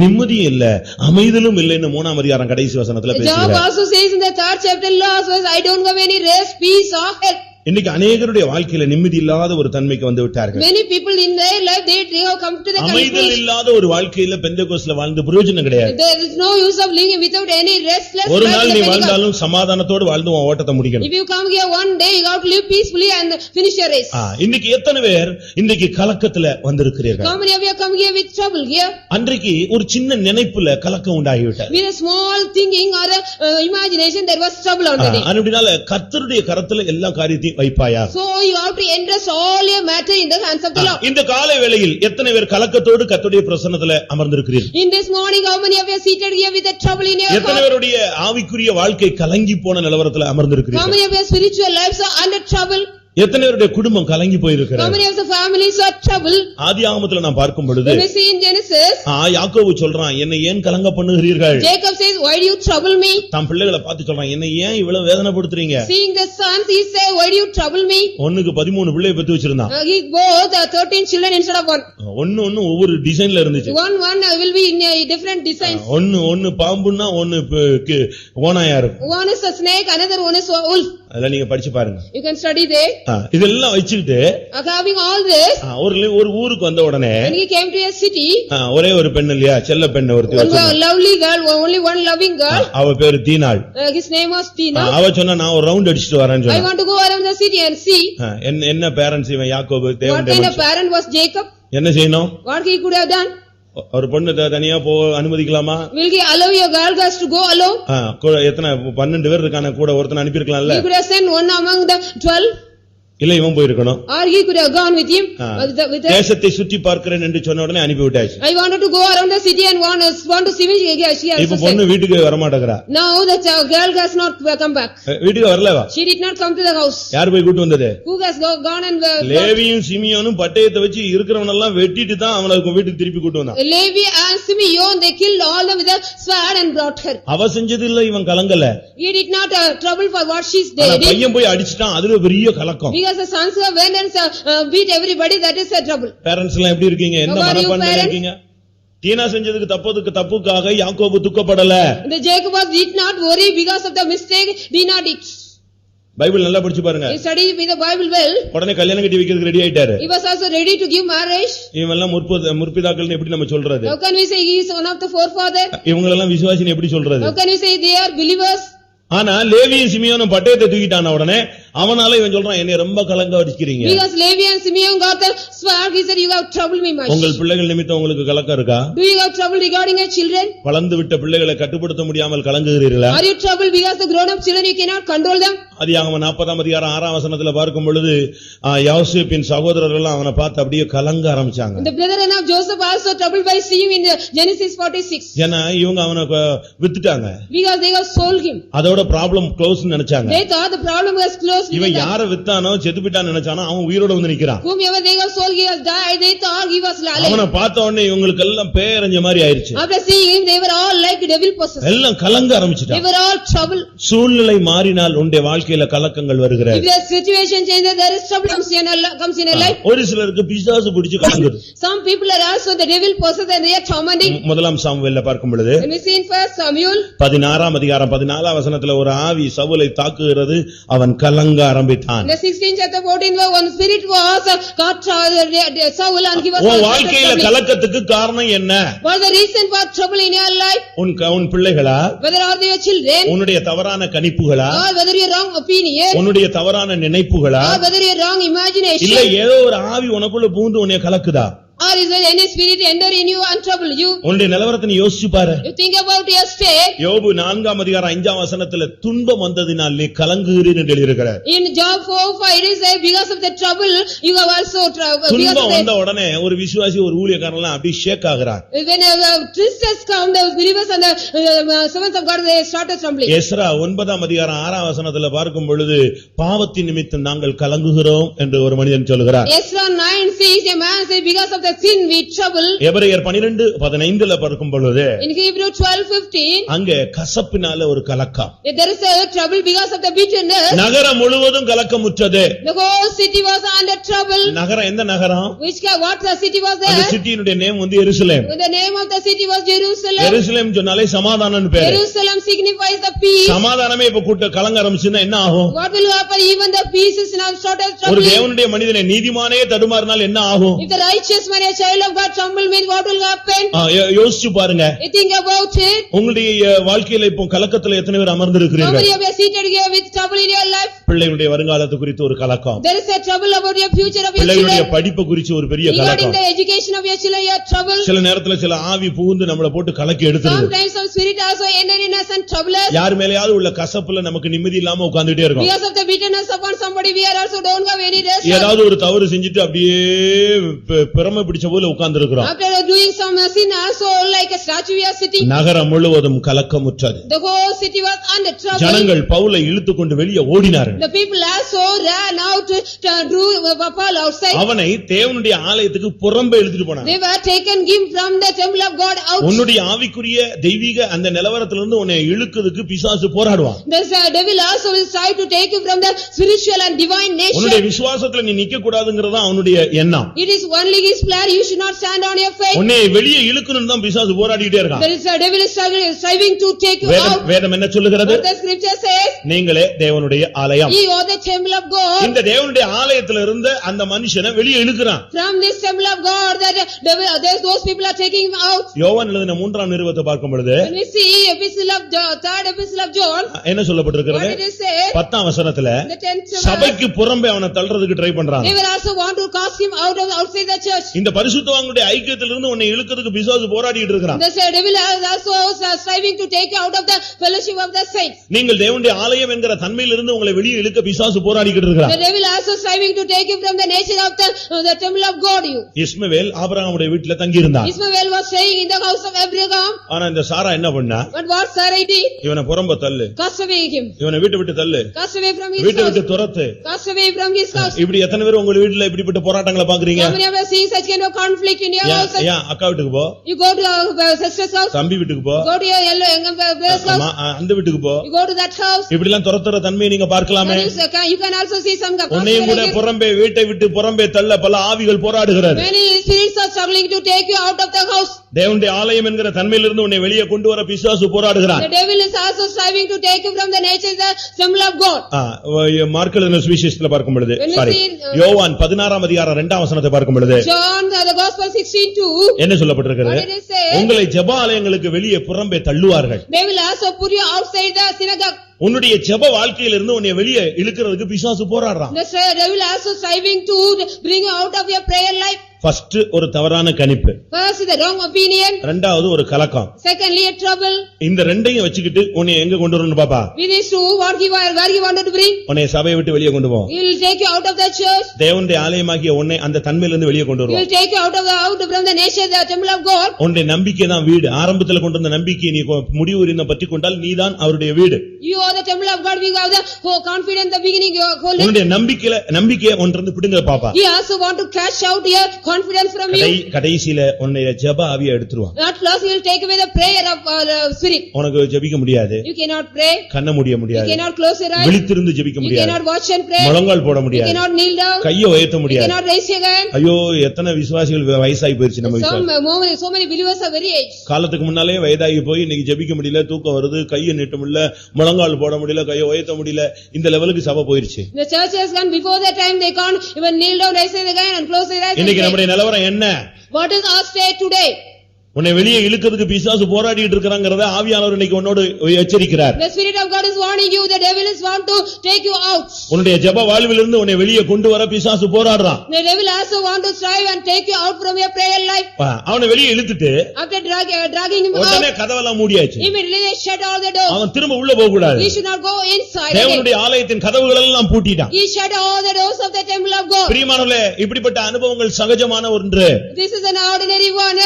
நிம்மதியும் இல்ல, அமைதலும் இல்லைன்னு 3ஆம் அதிகாரம் கடைசி வசனத்துல Job பேசுகிறார். also says in the 3rd chapter, last verse, I don't have any rest, peace or health. இன்னைக்கு அநேகருடைய வாழ்க்கையில நிம்மதி இல்லாத ஒரு தன்மைக்கு வந்து விட்டார்கள். Many people in their life, they have come to the அமைதல் conclusion. இல்லாத ஒரு வாழ்க்கையில பெந்தெகோஸ்துல வாழ்ந்து பிரயோஜனம் கிடையாது. There is no use of living without any restless ஒரு life நாள் in நீ the Pentecost. வாழ்ந்தாலும் சமாதானத்தோடு வாழ்ந்து உன் ஓட்டத்தை முடிக்கணும். If you come here one day, you have to live peacefully and finish your race. இன்னைக்கு எத்தனை பேர் இன்னைக்கு கலக்கத்துல வந்திருக்கிறீர்கள்? How many of you have come here with trouble here? அன்றைக்கு ஒரு சின்ன நினைப்புல கலக்கம் உண்டாகிவிட்டது. With a small thinking or a imagination, there was trouble on the day. அப்படினால கர்த்தருடைய கரத்துல எல்லா காரியத்தையும் வைப்பாயா? So you have to entrust all your matter in the hands of the Lord. இந்த காலை வேளையில் எத்தனை பேர் கலக்கத்தோடு கர்த்தருடைய பிரசன்னத்துல அமர்ந்திருக்கிறீர்கள்? In this morning, how many of you are seated here with a trouble in your எத்தனை heart? பேருடைய ஆவிக்குரிய வாழ்க்கை கலங்கி போன நிலவரத்துல How அமர்ந்திருக்கிறீர்கள்? many of your spiritual lives are under trouble? எத்தனை பேருடைய குடும்பம் கலங்கி How போயிருக்கிறது? many of the families are trouble? ஆதியாகமத்துல நான் பார்க்கும் பொழுது When we see in Genesis, யாக்கோபு சொல்றான், என்னை ஏன் கலங்க பண்ணுகிறீர்கள்? Jacob says, why do you trouble me? தம் பிள்ளைகளை பார்த்து சொல்றான், என்னை ஏன் இவ்வளவு வேதனைப்படுத்துறீங்க? Seeing the sons, he said, why do you trouble me? ஒண்ணுக்கு 13 பிள்ளையை பெத்து வச்சிருந்தான். He bore 13 children instead of one. ஒன்னு ஒவ்வொரு டிசைன்ல இருந்துச்சு. One will be in different designs. ஒன்னு பாம்புன்னா ஒன்னு ஓநாயா இருக்கும். One is a snake, another one is a wolf. அதெல்லாம் நீங்க படிச்சு பாருங்க. You can study there. இதெல்லாம் வச்சுக்கிட்டு Having all this, ஒரு ஊருக்கு வந்த உடனே when he came to a city, ஒரே ஒரு பெண் இல்லையா, செல்ல பெண் ஒருத்தி one வச்சிருந்தா. lovely girl, only one loving girl. அவ பேரு தீனாள். His name was Tina. அவ சொன்னா, நான் ஒரு ரவுண்ட் அடிச்சிட்டு வரேன்னு I சொன்னா. want to go around the city and see. என்ன பேரண்ட்ஸ் இவன் யாக்கோபு What kind of தேவனுடைய parent was Jacob? என்ன செய்யணும்? What he could have done? ஒரு பொண்ணு தனியா அனுமதிக்கலாமா? Will he allow your girl guys to go alone? எத்தனை 12 பேர் இருக்கான, கூட ஒருத்தனை அனுப்பியிருக்கலாம்ல. He could have sent one among the 12. இல்ல இவன் போயிருக்கணும். Or he could have gone with him. With her. தேசத்தை சுற்றி பார்க்கிறேன் என்று சொன்ன உடனே அனுப்பி விட்டாச்சு. I wanted to go around the city and want to see which she has இப்ப பொண்ணு வீட்டுக்கு வர மாட்டேங்கறா. Now the girl has not come back. வீட்டுக்கு வரலவா? She did not come to the house. யார் போய் கூட்டி வந்தது? Who has gone and லேவியும் சிமியோனும் பட்டயத்தை வச்சு இருக்கிறவன் எல்லாம் வெட்டிட்டு தான் அவனை வீட்டுக்கு திருப்பி கூட்டி வந்தான். Levi and Simeon, they killed all them with a sword and brought her. அவ செஞ்சது இல்ல, இவன் கலங்கல. He did not trouble for what she did. பையன் போய் அடிச்சிட்டான், அதுல பெரிய கலக்கம். Because the sons went and beat everybody, that is a trouble. Parents எல்லாம் எப்படி இருக்கீங்க? என்ன மனப்பான்மையில இருக்கீங்க? தீனா செஞ்சதுக்கு தப்புக்காக யாக்கோபு துக்கப்படல. The Jacob did not worry because of the mistake Dinah did. Bible நல்லா படிச்சு பாருங்க. He studied with the Bible well. உடனே கல்யாணம் கட்டி வைக்கிறதுக்கு ரெடி ஆயிட்டாரு. He was also ready to give marriage. இவங்க எல்லாம் முற்பிதாக்கள்னு எப்படி நம்ம சொல்றது? How can we say he is one of the forefathers? இவங்க எல்லாம் விசுவாசின்னு எப்படி சொல்றது? How can we say they are believers? ஆனா லேவியும் சிமியோனும் பட்டயத்தை தூக்கிட்டான உடனே அவனால இவன் சொல்றான், என்னை ரொம்ப கலங்க அடிக்கிறீங்க. Because Levi and Simeon got the sword, he said, you have troubled me much. உங்கள் பிள்ளைகள் நிமித்தம் உங்களுக்கு கலக்கம் இருக்கா? Do you have trouble regarding your children? வளர்ந்து விட்ட பிள்ளைகளை கட்டுப்படுத்த முடியாமல் கலங்குகிறீர்களா? Are you troubled because the grown up children you cannot control them? ஆதியாகமம் 40ஆம் அதிகாரம் 6ஆம் வசனத்துல பார்க்கும் பொழுது யோசேப்பின் சகோதரர்கள் எல்லாம் அவனை பார்த்து அப்படியே கலங்க ஆரம்பிச்சாங்க. The brethren of Joseph also troubled by seeing in Genesis 46. ஏன்னா இவங்க அவனை வித்துட்டாங்க. Because they have sold him. அதோட ப்ராப்ளம் க்ளோஸ் நினைச்சாங்க. They thought the problem was closed. இவன் யாரை வித்தானோ செத்துப்பிட்டான்னு நினைச்சானோ அவன் உயிரோட வந்து நிக்கிறான். Whomever they have sold, he has died. They thought he was alive. அவனை பார்த்த உடனே இவங்களுக்கு எல்லாம் பேரஞ்ச மாதிரி ஆயிருச்சு. After seeing him, they were all like devil possessed. எல்லாம் கலங்க They ஆரம்பிச்சிட்டாங்க. were all trouble. சூழ்நிலை மாறினால் உன்னுடைய வாழ்க்கையில கலக்கங்கள் வருகிறது. If the situation changes, there is trouble comes in your life. ஒரு சிலருக்கு பிசாசு பிடிச்சு கலங்குது. Some people are also the devil possessed and they are tormenting. முதலாம் சாமுவேல்ல பார்க்கும் பொழுது When we see in 1 Samuel 16 அதிகாரம் 14 வசனத்துல ஒரு ஆவி சவுலை தாக்குகிறது, அவன் கலங்க ஆரம்பித்தான். in the 16th chapter 14 one spirit was got Saul and he was உன் வாழ்க்கையில கலக்கத்துக்கு காரணம் என்ன? what the reason for trouble in your life? உன் பிள்ளைகளா, whether are they your children, உன்னுடைய தவறான கணிப்புகளா, or whether your wrong opinion, உன்னுடைய தவறான நினைப்புகளா, or whether your wrong imagination, இல்ல ஏதோ ஒரு ஆவி உனக்குள்ள பூந்து உன்னை கலக்குதா? or is there any spirit enter in you and trouble you? உன்னுடைய நிலவரத்தை நீ யோசிச்சு பாரு. You think about your state. யோபு 4 அதிகாரம் 5 வசனத்துல துன்பம் வந்ததினால் நீ கலங்குகிறீர் என்று எழுதியிருக்கிறார். In Job 4:5 it is because of the trouble you have also trouble. துன்பம் வந்த உடனே ஒரு விசுவாசி ஒரு ஊழியக்காரன் எல்லாம் அப்படியே ஷேக் ஆகுறான். When tristes come, the believers and the servants of God they started trembling. Ezra 9 அதிகாரம் 6 வசனத்துல பார்க்கும் பொழுது பாவத்தின் நிமித்தம் நாங்கள் கலங்குகிறோம் என்று ஒரு மனிதன் சொல்கிறார். Ezra 9:6 a man says because of the sin we trouble. எபிரேயர் 12:15 பார்க்கும் பொழுது In Hebrew 12:15 அங்கே கசப்பினால ஒரு கலக்கம். there is a trouble because of the bitterness. நகரம் முழுவதும் கலக்கமுற்றது. The whole city was under trouble. நகரம் எந்த நகரம்? What the city was அந்த there? சிட்டியினுடைய நேம் வந்து எருசலேம். The name of the city was Jerusalem. எருசலேம் சொன்னாலே சமாதானம்னு பேரு. Jerusalem signifies the peace. சமாதானமே இப்ப கூட்ட கலங்க ஆரம்பிச்சுன்னா என்ன ஆகும்? What will happen? Even the peace is now started ஒரு troubling. தேவனுடைய மனிதனே நீதிமானே தடுமாறினால் என்ன ஆகும்? If the righteous man, a child of God, tremble means what will happen? யோசிச்சு பாருங்க. You think about it. உங்களுடைய வாழ்க்கையில இப்போ கலக்கத்துல எத்தனை பேர் அமர்ந்து How இருக்கிறீர்கள்? many of you are seated here with trouble in your life? பிள்ளைகளுடைய வருங்காலத்து குறித்து ஒரு கலக்கம். There is a trouble about your future of your பிள்ளைகளுடைய children. படிப்பு குறித்து ஒரு பெரிய Regarding கலக்கம். the education of your children, you are trouble. சில நேரத்துல சில ஆவி புகுந்து நம்மள போட்டு கலக்கி எடுத்துருது. Sometimes some spirit also enter in us and trouble us. யார் மேலயாவது உள்ள கசப்புல நமக்கு நிம்மதி இல்லாம உட்கார்ந்துட்டே இருக்கோம். Because of the bitterness upon somebody, we are also don't have any rest. ஏதாவது ஒரு தவறு செஞ்சுட்டு அப்படியே பிரமை பிடிச்ச போல உட்கார்ந்து இருக்கிறோம். After doing some sin, also like a statue, we are sitting. நகரம் முழுவதும் கலக்கமுற்றது. The whole city was under trouble. ஜனங்கள் பவுலை இழுத்துக்கொண்டு வெளியே ஓடினார்கள். The people also ran out to drew Paul outside. அவனை தேவனுடைய ஆலயத்துக்கு புறம்பே இழுத்துட்டு போனாங்க. They were taken him from the temple of God out. உன்னுடைய ஆவிக்குரிய தெய்வீக அந்த நிலவரத்திலிருந்து உன்னை இழுக்கிறதுக்கு பிசாசு போராடுவான். The devil also will try to take you from the spiritual and divine உன்னுடைய nature. விசுவாசத்துல நீ நிக்க கூடாதுங்கறதா அவனுடைய எண்ணம். It is only his plan you should not stand on your faith. உன்னை வெளியே இழுக்கணும்னு தான் பிசாசு போராடிட்டே இருக்கான். There is a devil is striving to take you out. வேதம் என்ன சொல்லுகிறது? What the scripture says, நீங்களே தேவனுடைய ஆலயம். ye are the temple of God. இந்த தேவனுடைய ஆலயத்துல இருந்த அந்த மனுஷனை வெளியே இழுக்கிறான். From this temple of God that devil, those people are taking him out. யோவான் எழுதின 3ஆம் நிருபத்தை பார்க்கும் பொழுது When we see epistle of third epistle of John, என்ன சொல்லப்பட்டிருக்கிறது? what it is say, 10ஆம் வசனத்துல the 10th verse, சபைக்கு புறம்பே அவனை தள்ளுறதுக்கு ட்ரை பண்றாங்க. they will also want to cast him out of outside the church. இந்த பரிசுத்தவான்களுடைய ஐக்கியத்திலிருந்து உன்னை இழுக்கிறதுக்கு பிசாசு போராடிட்டு இருக்கிறான். The devil is also striving to take you out of the fellowship of the saints. நீங்கள் தேவனுடைய ஆலயம் என்கிற தன்மையிலிருந்து உங்களை வெளியே இழுக்க பிசாசு போராடிக்கிட்டு இருக்கிறான். The devil also striving to take you from the nature of the temple of God. You இஸ்மவேல் ஆபிரகாமுடைய வீட்டுல தங்கி இருந்தான். Ismael was staying in the house of Abraham. ஆனா இந்த சாரா என்ன பண்ணா? But what Sarai did? இவனை புறம்ப தள்ளு, Cast away him. இவனை வீட்டை விட்டு தள்ளு, Cast away from his வீட்டை house. விட்டு துரத்து. Cast away from his house. இப்படி எத்தனை பேர் உங்க வீட்டுல இப்படிப்பட்ட போராட்டங்களை பாக்குறீங்க? How many of you are seeing such kind of conflict in your house? ஏன் அக்கா வீட்டுக்கு போ, You go to your sister's house. தம்பி வீட்டுக்கு போ, Go to your brother's house. அந்த வீட்டுக்கு போ. You go to that house. இப்படி எல்லாம் துரத்துற தன்மையை நீங்க பார்க்கலாமே. You can also see some உன்னையும் கூட புறம்பே வீட்டை விட்டு புறம்பே தள்ள பல ஆவிகள் போராடுகிறது. many spirits are struggling to take you out of the house. தேவனுடைய ஆலயம் என்கிற தன்மையிலிருந்து உன்னை வெளியே கொண்டு வர பிசாசு போராடுகிறான். The devil is also striving to take you from the nature of the symbol of God. Mark எழுதின சுவிசேஷத்துல பார்க்கும் பொழுது When we சாரி see, யோவான் 16ஆம் அதிகாரம் 2ஆம் வசனத்தை பார்க்கும் பொழுது John the gospel 16:2, என்ன சொல்லப்பட்டிருக்கிறது? what did it say? உங்களை ஜெப ஆலயங்களுக்கு வெளியே புறம்பே தள்ளுவார்கள். They will also put you outside the synagogue. உன்னுடைய ஜெப வாழ்க்கையிலிருந்து உன்னை வெளியே இழுக்கிறதுக்கு பிசாசு போராடுறான். The devil also striving to bring you out of your prayer life. First ஒரு தவறான கணிப்பு, First the wrong opinion, இரண்டாவது ஒரு கலக்கம். secondly a trouble. இந்த ரெண்டையும் வச்சுக்கிட்டு உன்னை எங்க கொண்டு வரணும் பாப்பா? We need to where he wanted to bring. உன்னை சபையை விட்டு வெளியே கொண்டு போ. He will take you out of the church. தேவனுடைய ஆலயமாகிய உன்னை அந்த தன்மையிலிருந்து வெளியே கொண்டு He வருவான். will take you out from the nature the temple of God. உன்னுடைய நம்பிக்கை தான் வீடு. ஆரம்பத்துல கொண்டு வந்த நம்பிக்கையை நீ முடிவு உரிமை பற்றி கொண்டால் நீதான் அவருடைய வீடு. You before the temple of God, we have the confidence, the beginning you are holding. உன்னுடைய நம்பிக்கை ஒன்றிருந்து பிடுங்க பாப்பா. He also want to cash out your confidence from you. கடைசில உன்னுடைய ஜெப ஆவியை எடுத்துருவான். At last he will take away the prayer of spirit. உனக்கு ஜெபிக்க முடியாது. You cannot pray. கண்ண மூடிய முடியாது. You cannot close your eyes. விழித்திருந்து ஜெபிக்க முடியாது. You cannot watch and pray. முழங்கால் போட முடியாது. You cannot kneel down. கையை உயர்த்த முடியாது. You cannot raise your hand. ஐயோ எத்தனை விசுவாசிகள் வயசாகி போயிருச்சு நம்ம விசுவாசி. So many believers are very aged. காலத்துக்கு முன்னாலே வயதாகி போய் இன்னைக்கு ஜெபிக்க முடியல, தூக்கம் வருது, கையை நீட்ட முடியல, முழங்கால் போட முடியல, கையை உயர்த்த முடியல, இந்த லெவலுக்கு சபை போயிருச்சு. The church has gone before that time, they can't even kneel down, raise their hand and close their eyes. இன்னைக்கு நம்முடைய நிலவரம் என்ன? What is our state today? உன்னை வெளியே இழுக்கிறதுக்கு பிசாசு போராடிட்டு இருக்காங்கறத ஆவியானவர் இன்னைக்கு உன்னோடு எச்சரிக்கிறார். The spirit of God is warning you, the devil is want to take you out. உன்னுடைய ஜெப வாழ்விலிருந்து உன்னை வெளியே கொண்டு வர பிசாசு போராடுறான். The devil also want to strive and take you out from your prayer life. அவனை வெளியே இழுத்துட்டு After dragging him out, உடனே கதவெல்லாம் மூடியாச்சு. immediately they shut all the doors. அவன் திரும்ப உள்ள போக கூடாது. He should not go inside. தேவனுடைய ஆலயத்தின் கதவுகள் எல்லாம் பூட்டிட்டான். He shut all the doors of the temple of God. பிரியமானவர்களே, இப்படிப்பட்ட அனுபவங்கள் சகஜமான ஒன்று. This is an ordinary one,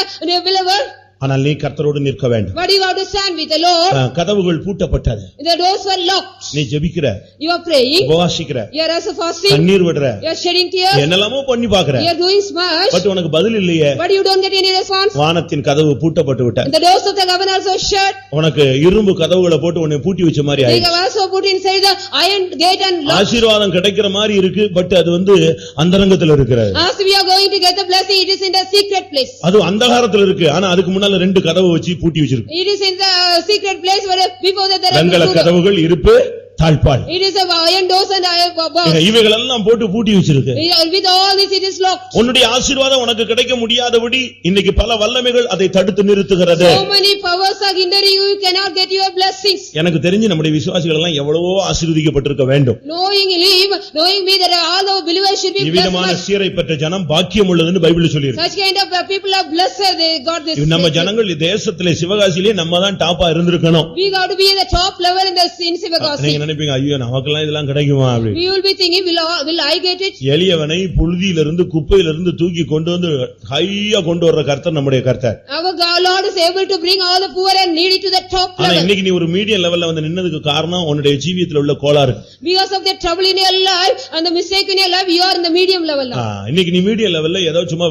believer. ஆனால் நீ கர்த்தரோடு நிற்க வேண்டும். But you have to stand with the Lord. கதவுகள் பூட்டப்பட்டது. The doors were locked. நீ ஜெபிக்கிற, you are praying, உபவாசிக்கிற, you are also fasting, கண்ணீர் விடுற, you are shedding tears, என்னெல்லாமோ பண்ணி பாக்குற, you are doing much, but உனக்கு பதில் இல்லையே. but you don't get any response. வானத்தின் கதவு பூட்டப்பட்டு விட்டது. The doors of the heaven also shut. உனக்கு இரும்பு கதவுகளை போட்டு உன்னை பூட்டி வச்ச மாதிரி They ஆயிடுச்சு. have also put inside the iron gate and locked. ஆசீர்வாதம் கிடைக்கிற மாதிரி இருக்கு, பட் அது அந்தரங்கத்துல இருக்கிறது. As we are going to get the blessing, it is in the secret place. அது அந்தகாரத்துல இருக்கு. ஆனா அதுக்கு முன்னால ரெண்டு கதவு வச்சு பூட்டி வச்சிருக்கு. It is in the secret place where before that there வெங்கல கதவுகள், இருப்பு, தாழ்பால். It is a iron doors and iron bars. இவைகள் எல்லாம் போட்டு பூட்டி வச்சிருக்கு. With all this it is locked. உன்னுடைய ஆசீர்வாதம் உனக்கு கிடைக்க முடியாதபடி இன்னைக்கு பல வல்லமைகள் அதை தடுத்து நிறுத்துகிறது. So many powers are hindering you, you cannot get your blessings. எனக்கு தெரிஞ்சு நம்முடைய விசுவாசிகள் எல்லாம் எவ்வளவோ ஆசீர்வதிக்கப்பட்டிருக்க வேண்டும். Knowing me that all the believers should be blessed. இவ்விதமான சீரை பெற்ற ஜனம் பாக்கியம் உள்ளதுன்னு பைபிள் சொல்லிருக்கு. Such kind of people are blessed, they got this. நம்ம ஜனங்கள் தேசத்திலே சிவகாசியிலே நம்ம தான் டாப்பா இருந்திருக்கணும். We got to be at the top level in Sivagasi. நீங்க நினைப்பீங்க ஐயோ நமக்கெல்லாம் இதெல்லாம் கிடைக்குமா அப்படி. We will be thinking will I get it? எளியவனை புழுதியிலிருந்து குப்பையிலிருந்து தூக்கி கொண்டு வந்து ஹையா கொண்டு வர்ற கர்த்தர் நம்முடைய கர்த்தர். Our Lord is able to bring all the poor and needy to the top level. ஆனா இன்னைக்கு நீ ஒரு மீடியம் லெவல்ல வந்து நின்னதுக்கு காரணம் உன்னுடைய ஜீவியத்துல உள்ள கோளாறு. Because of the trouble in your life and the mistake in your life, you are in the medium level now. இன்னைக்கு நீ மீடியம் லெவல்ல ஏதோ சும்மா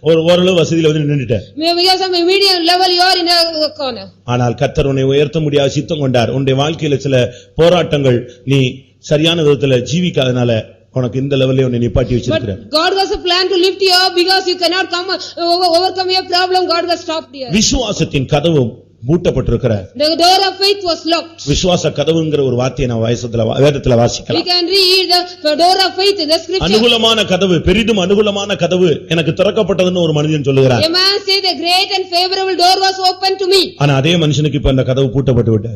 ஓரளவு வசதியில வந்து நின்னுட்ட. Because of the medium level, you are in a corner. ஆனால் கர்த்தர் உன்னை உயர்த்த முடியாத சித்தம் கொண்டார். உன்னுடைய வாழ்க்கையில சில போராட்டங்கள் நீ சரியான விதத்துல ஜீவிக்காதனால உனக்கு இந்த லெவல்ல உன்னை நிப்பாட்டி வச்சிருக்கார். But God has a plan to lift you up because you cannot overcome your problem. God has stopped you. விசுவாசத்தின் கதவு பூட்டப்பட்டிருக்கிற. The door of faith was locked. விசுவாச கதவுங்கிற ஒரு வார்த்தையை நான் வேதத்துல வாசிக்கலாம். We can read the door of faith in the scripture. அனுகூலமான கதவு, பெரிதும் அனுகூலமான கதவு எனக்கு திறக்கப்பட்டதுன்னு ஒரு மனிதன் சொல்லுகிறார். A man said the great and favorable door was open to me. ஆனா அதே மனுஷனுக்கு இப்ப அந்த கதவு பூட்டப்பட்டு விட்டது.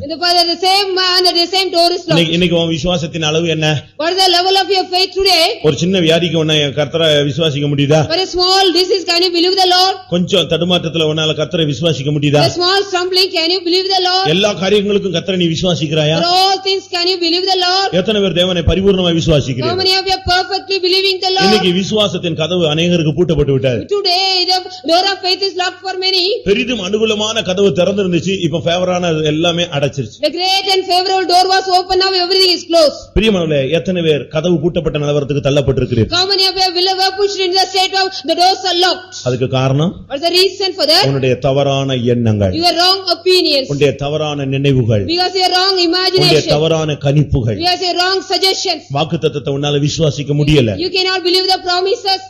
The same man, the same door is locked. இன்னைக்கு உன் விசுவாசத்தின் அளவு என்ன? What is the level of your faith today? ஒரு சின்ன வியாதிக்கு உன்னை கர்த்தரை விசுவாசிக்க முடியுதா? For a small disease, can you believe the Lord? கொஞ்சம் தடுமாற்றத்துல உன்னால கர்த்தரை விசுவாசிக்க முடியுதா? A small stumbling, can you believe the Lord? எல்லா காரியங்களுக்கும் கர்த்தரை நீ விசுவாசிக்கிறாயா? For all things, can you believe the Lord? எத்தனை பேர் தேவனை பரிபூர்ணமாய் விசுவாசிக்கிறீங்க? How many of you are perfectly believing the Lord? இன்னைக்கு விசுவாசத்தின் கதவு அநேகருக்கு பூட்டப்பட்டு விட்டது. Today the door of faith is locked for many. பெரிதும் அனுகூலமான கதவு திறந்திருந்துச்சு, இப்ப ஃபேவரான எல்லாமே அடைச்சிருச்சு. The great and favorable door was open, now everything is closed. பிரியமானவர்களே, எத்தனை பேர் கதவு பூட்டப்பட்ட நிலவரத்துக்கு தள்ளப்பட்டிருக்கிறீர்கள்? How many of you believers pushed in the state of the doors are locked? அதுக்கு காரணம் What's the reason for that? உன்னுடைய தவறான எண்ணங்கள், Your wrong opinions, உன்னுடைய தவறான நினைவுகள், because your wrong உன்னுடைய imagination, தவறான கணிப்புகள். because your wrong suggestions. வாக்குத்தத்தத்தை உன்னால விசுவாசிக்க முடியல. You cannot believe the promises.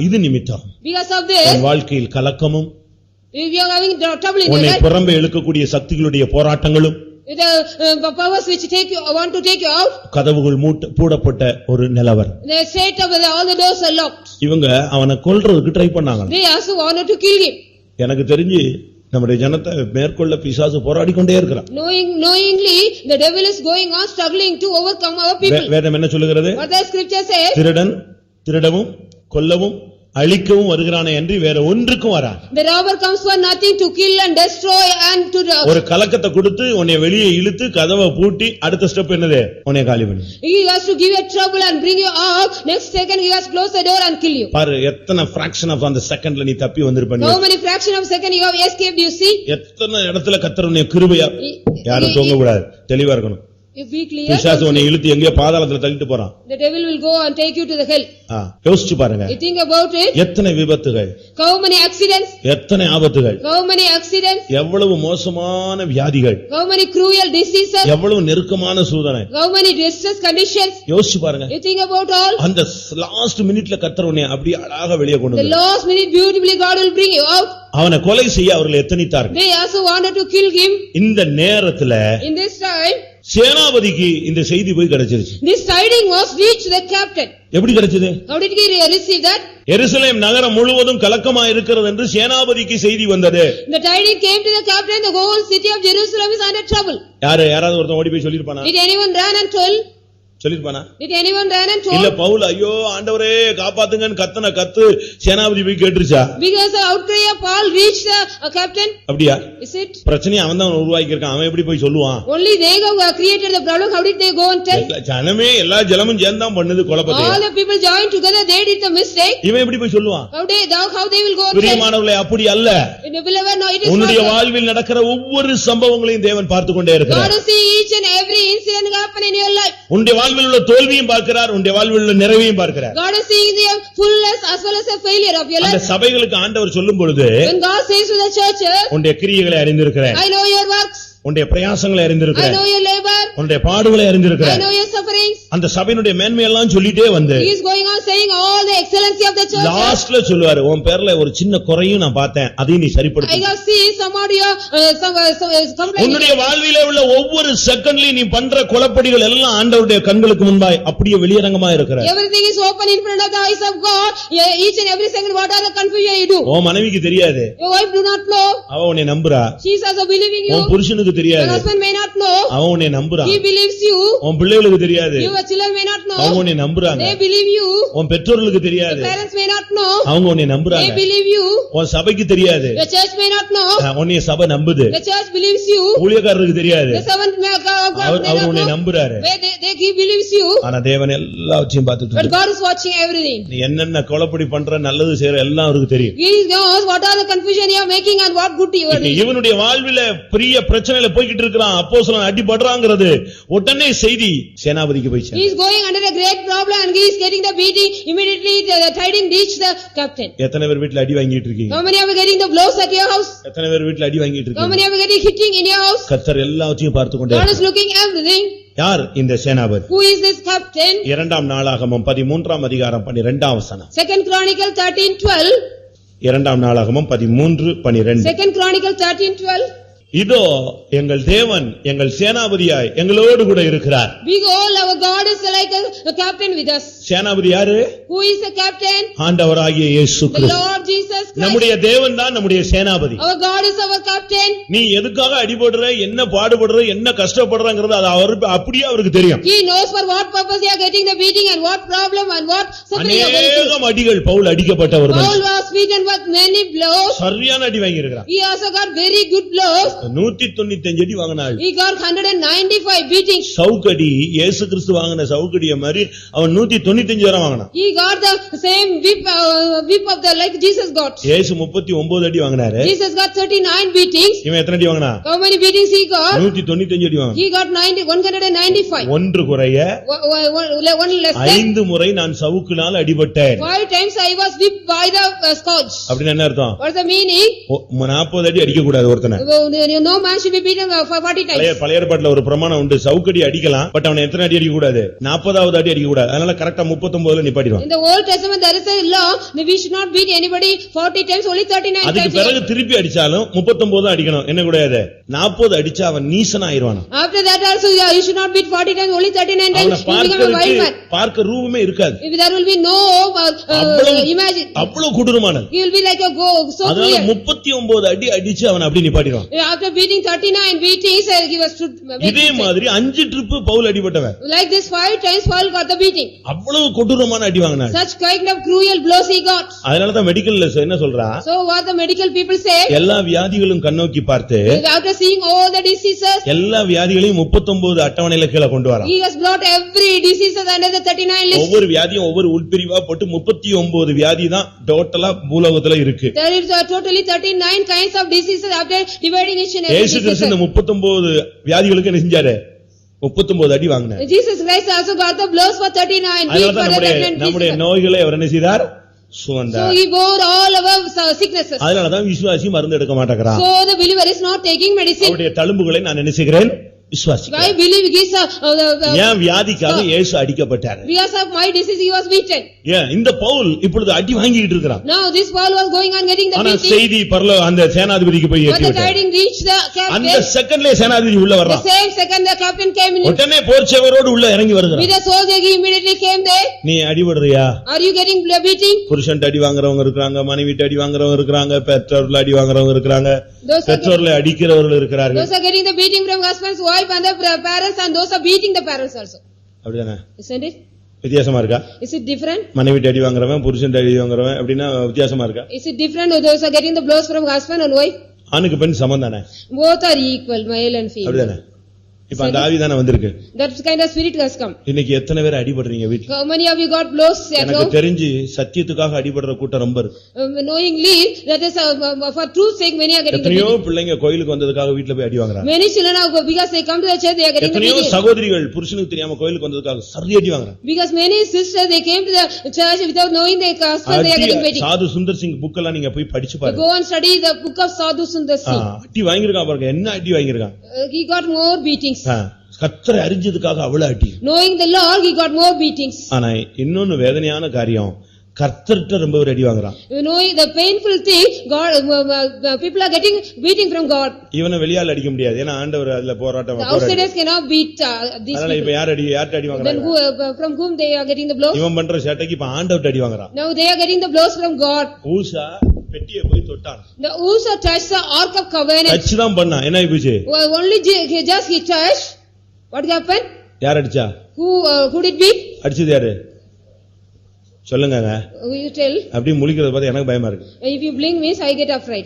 இது நிமித்தம் Because of this, உன் வாழ்க்கையில் கலக்கமும், if you are having trouble in your உன்னை life, புறம்பே இழுக்கக்கூடிய சக்திகளுடைய போராட்டங்களும், the powers which want to take you out, கதவுகள் பூடப்பட்ட ஒரு நிலவரம். the state of all the doors are locked. இவங்க அவனை கொல்றதுக்கு ட்ரை பண்ணாங்க. They also wanted to kill him. எனக்கு தெரிஞ்சு நம்முடைய ஜனத்தை மேற்கொள்ள பிசாசு போராடி கொண்டே இருக்கிறான். Knowingly the devil is going on struggling to overcome our people. வேதம் என்ன சொல்லுகிறது? What the scripture says? திருடன் திருடவும் கொல்லவும் அழிக்கவும் வருகிறானே என்று வேற ஒன்றுக்கும் வரா. The robber comes for nothing, to kill and destroy and to ஒரு கலக்கத்தை கொடுத்து உன்னை வெளியே இழுத்து கதவை பூட்டி அடுத்த ஸ்டெப் என்னது? உன்னை காலி பண்ணு. He has to give you trouble and bring you out. Next second he has closed the door and kill you. பாரு எத்தனை fraction of அந்த செகண்ட்ல நீ தப்பி வந்திருப்ப. How many fraction of second you have escaped, you see? எத்தனை இடத்துல கர்த்தர் உன்னை கிருபையா யாரும் தூங்க கூடாது, தெளிவா இருக்கணும். If we clear, பிசாசு உன்னை இழுத்து எங்கேயோ பாதாளத்துல தள்ளிட்டு போறான். the devil will go and take you to the hell. யோசிச்சு பாருங்க. You think about it. எத்தனை விபத்துகள், How many accidents, எத்தனை ஆபத்துகள், how many accidents, எவ்வளவு மோசமான வியாதிகள், how many cruel diseases, எவ்வளவு நெருக்கமான சூதனை. how many distress conditions. யோசிச்சு பாருங்க. You think about all. அந்த லாஸ்ட் மினிட்ல கர்த்தர் உன்னை அப்படியே அழகா வெளியே கொண்டு The வந்தார். last minute beautifully God will bring you out. அவனை கொலை செய்ய அவர்கள் எத்தனித்தார்கள். They also wanted to kill him. இந்த நேரத்துல In this time, சேனாபதிக்கு இந்த செய்தி போய் கிடைச்சிருச்சு. this tiding was reached the captain. எப்படி கிடைச்சது? How did he receive that? எருசலேம் நகரம் முழுவதும் கலக்கமா இருக்கிறது என்று சேனாபதிக்கு செய்தி வந்தது. The tiding came to the captain, the whole city of Jerusalem is under trouble. யாராவது ஒருத்தன் ஓடி போய் சொல்லிருப்பானா? Did anyone run and told? சொல்லிருப்பானா? Did anyone run and told? இல்ல பவுல் ஐயோ ஆண்டவரே காப்பாத்துங்கன்னு கத்தன கத்து சேனாபதி போய் கேட்டுருச்சா? Because the outcry of Paul reached the captain. அப்படியா? Is it? பிரச்சனையை அவன் தான் உருவாக்கி இருக்கான். அவன் எப்படி போய் சொல்லுவான்? Only they have created the problem. How did they go and tell? ஜனமே எல்லா ஜனமும் சேர்ந்தான் பண்ணது குழப்பத்தை. All the people joined together, they did the mistake. இவன் எப்படி போய் சொல்லுவான்? How they will go and tell? பிரியமானவர்களே அப்படி அல்ல. Beloved, no, it is உன்னுடைய not. வாழ்வில் நடக்கிற ஒவ்வொரு சம்பவங்களையும் தேவன் பார்த்து கொண்டே இருக்கிறார். God see each and every incident happen in your life. உன்னுடைய வாழ்வில் உள்ள தோல்வியும் பார்க்கிறார், உன்னுடைய வாழ்வில் உள்ள நிறைவையும் பார்க்கிறார். God is seeing the fullness as well as the failure of your life. அந்த சபைகளுக்கு ஆண்டவர் சொல்லும் பொழுது When God says to the churches, உன்னுடைய கிரியைகளை அறிந்திருக்கிறேன், I know your works, உன்னுடைய பிரயாசங்களை I அறிந்திருக்கிறேன், know your labor, உன்னுடைய பாடுகளை I அறிந்திருக்கிறேன். know your sufferings. அந்த சபையினுடைய மேன்மையெல்லாம் சொல்லிட்டே வந்து He is going on saying all the excellency of the church. லாஸ்ட்ல சொல்லுவாரு, உன் பேர்ல ஒரு சின்ன குறையும் நான் பார்த்தேன், அதையும் நீ I சரிப்படுத்து. have seen some of your complaining. உன்னுடைய வாழ்விலே உள்ள ஒவ்வொரு செகண்ட்லயும் நீ பண்ற குழப்படிகள் எல்லாம் ஆண்டவருடைய கண்களுக்கு முன்பாய் அப்படியே வெளியரங்கமா இருக்கிற. Everything is open in front of the eyes of God. Each and every second, what are the confusion you do? உன் மனைவிக்கு தெரியாது, Your wife do not know. அவ உன்னை நம்புறா. She is also believing you. உன் புருஷனுக்கு Your தெரியாது, husband may not know. அவ உன்னை நம்புறா. He believes you. உன் பிள்ளைகளுக்கு தெரியாது, Your children may not அவங்க know. உன்னை நம்புறாங்க. They believe you. உன் பெற்றோர்களுக்கு Your தெரியாது, parents may not know. அவங்க உன்னை They நம்புறாங்க. believe you. உன் சபைக்கு தெரியாது, The church may not know. உன்னைய சபை நம்புது. The church believes you. ஊழியக்காரருக்கு தெரியாது, The servant may of God our may our not உன்னை know. நம்புறாரு. He believes you. ஆனா தேவன் எல்லாவற்றையும் பார்த்துட்டு But இருக்கார். God is watching everything. நீ என்னென்ன குழப்படி பண்ற நல்லது செய்யற எல்லாம் அவருக்கு தெரியும். He knows what are the confusion you are making and what good you are doing. இவனுடைய வாழ்வில பெரிய பிரச்சனையில போய்கிட்டு இருக்கிறான், அப்போஸ்தலன் அடிபடுறாங்கிறது உடனே செய்தி சேனாபதிக்கு போய் He is going under a great problem and he is getting the beating. Immediately the tiding reached the captain. எத்தனை பேர் வீட்டுல அடி வாங்கிட்டு இருக்கீங்க? How many are getting the blows at your house? எத்தனை பேர் வீட்டுல அடி வாங்கிட்டு How இருக்கீங்க? many are getting hitting in your house? கர்த்தர் எல்லாவற்றையும் பார்த்து கொண்டே God is இருக்கிறார். looking everything. யார் இந்த சேனாபதி? Who is this captain? இரண்டாம் நாளாகமம் 13ஆம் அதிகாரம் 12ஆம் வசனம். Second Chronicle 13:12. இரண்டாம் நாளாகமம் 13:12. Second Chronicle 13:12. இதோ எங்கள் தேவன் எங்கள் சேனாபதியாய் எங்களோடு கூட இருக்கிறார். Behold, our God is like a captain with us. சேனாபதி யாரு? Who is the captain? ஆண்டவராகிய இயேசு The Kristu. Lord Jesus Christ. நம்முடைய தேவன் தான் நம்முடைய சேனாபதி. Our God is our captain. நீ எதுக்காக அடிபடுற, என்ன பாடுபடுற, என்ன கஷ்டப்படுறங்கிறது அது அப்படியே அவருக்கு தெரியும். He knows for what purpose you are getting the beating and what problem and what suffering you are going through. அநேகம் அடிகள் பவுல் அடிக்கப்பட்ட ஒரு Paul மனுஷன். was beaten with many blows. சரியான அடி வாங்கி இருக்கிறான். He also got very good blows. 195 அடி வாங்கினாள். He got 195 beatings. சவுக்கடி இயேசு கிறிஸ்து வாங்கின சவுக்கடிய மாதிரி அவன் 195 வரை வாங்கினான். He got the same whip of the like Jesus got. இயேசு 39 அடி வாங்கினாரு. Jesus got 39 beatings. இவன் எத்தனை அடி வாங்கினா? How many beatings he got? 195 அடி வாங்கினான். He got 195. ஒன்று குறைய One less than. 5 முறை நான் சவுக்கினால் அடிபட்டேன். 5 times I was whipped by the scourge. அப்படின்னு என்ன அர்த்தம்? What's the meaning? 40 அடி அடிக்க கூடாது ஒருத்தனை. No man should be beaten for 40 times. பழைய ஏற்பாட்டுல ஒரு பிரமாணம் உண்டு, சவுக்கடி அடிக்கலாம், பட் அவனை எத்தனை அடி அடிக்க கூடாது? 40வது அடி அடிக்க கூடாது. அதனால கரெக்டா 39ல நிப்பாட்டிடுவான். In the Old Testament there is a law that we should not beat anybody 40 times, only 39 அதுக்கு times. பிறகு திருப்பி அடிச்சாலும் 39 தான் அடிக்கணும். என்ன கூடாது? 40 அடிச்சா அவன் நீசனா ஆயிடுவான். After that also you should not beat 40 times, only 39 அவனை times. You become a wild man. பார்க்க ரூபமே இருக்காது. If there will be no imagine. அவ்வளவு கொடூரமானது. He will be like a so அதனால clear. 39 அடி அடிச்சு அவன் அப்படி நிப்பாட்டிடுவான். After beating 39 beatings, he was stood. இதே மாதிரி 5 trip Pavul அடிபட்டவன். Like this 5 times Paul got the beating. அவ்வளவு கொடூரமான அடி வாங்கினான். Such kind of cruel blows he got. அதனால தான் மெடிக்கல்ல என்ன சொல்றா? So what the medical people say? எல்லா வியாதிகளும் கண்ணோக்கி பார்த்து After seeing all the diseases, எல்லா வியாதிகளையும் 39 அட்டவணையில கீழ கொண்டு வரான். he has brought every diseases under the 39 list. ஒவ்வொரு வியாதியும் ஒவ்வொரு உட்பிரிவா போட்டு 39 வியாதி தான் டோட்டலா பூலோகத்துல இருக்கு. There is totally 39 kinds of diseases after dividing each and every இயேசு கிறிஸ்து இந்த disease. 39 வியாதிகளுக்கு என்ன செஞ்சாரு? 39 அடி வாங்கினார். Jesus Christ also got the blows for 39 beats for the நம்முடைய நோய்களை அவர் என்ன செய்தார்? சுமந்தார். So he bore all our sicknesses. அதனாலதான் விசுவாசி மருந்து எடுக்க மாட்டேங்கிறான். So the believer is not taking medicine. அவருடைய தழும்புகளை நான் என்ன செய்கிறேன்? விசுவாசிக்கிறேன். I believe he is ஏன் வியாதிக்காக இயேசு அடிக்கப்பட்டார்? Because of my disease he was beaten. ஏன் இந்த பவுல் இப்பொழுது அடி வாங்கிட்டு இருக்கான்? Now this Paul was going on getting the ஆனா beating. செய்தி பரலோக அந்த சேனாதிபதிக்கு போய் But the எட்டிவிட்டார். tidings reached the captain. அந்த செகண்ட்லயே சேனாதிபதி உள்ள The வர்றான். same second the captain came in. உடனே போர்ச்சவரோடு உள்ள இறங்கி வருகிறான். With the soldier he immediately came there. நீ அடிபடுறியா? Are you getting beating? புருஷன் அடி வாங்குறவங்க இருக்காங்க, மனைவிட்ட அடி வாங்குறவங்க இருக்காங்க, பெற்றோர்ல அடி வாங்குறவங்க இருக்காங்க, பெற்றோர்ல அடிக்கிறவர்கள் இருக்கிறார்கள். Those are getting the beating from husband's wife and the parents, and those are beating the parents also. அப்படிதானே? Isn't it? வித்தியாசமா இருக்கா? Is it different? மனைவிட்ட அடி வாங்குறவன் புருஷன் அடி வாங்குறவன் அப்படின்னா வித்தியாசமா இருக்கா? Is it different? Those are getting the blows from husband and wife. ஆணுக்கு பெண் சமம் தானே? Both are equal, male and female. அப்படிதானே? இப்ப அந்த ஆவி தானே வந்திருக்கு. That kind of spirit has come. இன்னைக்கு எத்தனை பேர் அடிபடுறீங்க வீட்ல? How many of you got blows at எனக்கு home? தெரிஞ்சு சத்தியத்துக்காக அடிபடுற கூட்டம் ரொம்ப இருக்கு. Knowingly that is for truth's sake many are getting the எத்தனையோ beating. பிள்ளைங்க கோயிலுக்கு வந்ததுக்காக வீட்ல போய் அடி வாங்குறாங்க. Many children are because they come to the church they are getting the எத்தனையோ beating. சகோதரிகள் புருஷனுக்கு தெரியாம கோயிலுக்கு வந்ததுக்காக சரி அடி வாங்குறாங்க. Because many sisters they came to the church without knowing their husband they are getting beating. சாது சுந்தர் சிங் புக் எல்லாம் நீங்க போய் படிச்சு பாருங்க. Go and study the book of Sadhu Sundar Singh. அடி வாங்கிருக்கான் பாருங்க, என்ன அடி வாங்கிருக்கான். He got more beatings. கர்த்தரை அறிஞ்சதுக்காக அவ்வளவு அடி. Knowing the Lord he got more beatings. ஆனா இன்னொன்னு வேதனையான காரியம், கர்த்தர்ட்ட ரொம்ப ஒரு அடி வாங்குறான். You know the painful thing, God people are getting beating from God. இவனை வெளியால அடிக்க முடியாது, ஏன்னா ஆண்டவர் அதுல போராட்டம். The outsiders cannot beat these அதனால இப்ப people. யார்ட்ட அடி வாங்குறாங்க? Then who, from whom they are getting the blows? இவன் பண்ற சேட்டைக்கு இப்ப ஆண்டவர்ட்ட அடி வாங்குறான். Now they are getting the blows from God. ஊசா பெட்டியை போய் தொட்டான். The Uzzah touched the Ark of Covenant. Touch தான் பண்ணான், என்ன ஆயிடுச்சு? Only just he touched. What happened? யார் அடிச்சா? Who did beat? அடிச்சது யாரு சொல்லுங்க. Will you tell? அப்படி முழிக்கிறது பார்த்து எனக்கு பயமா இருக்கு. If you blink means I get afraid.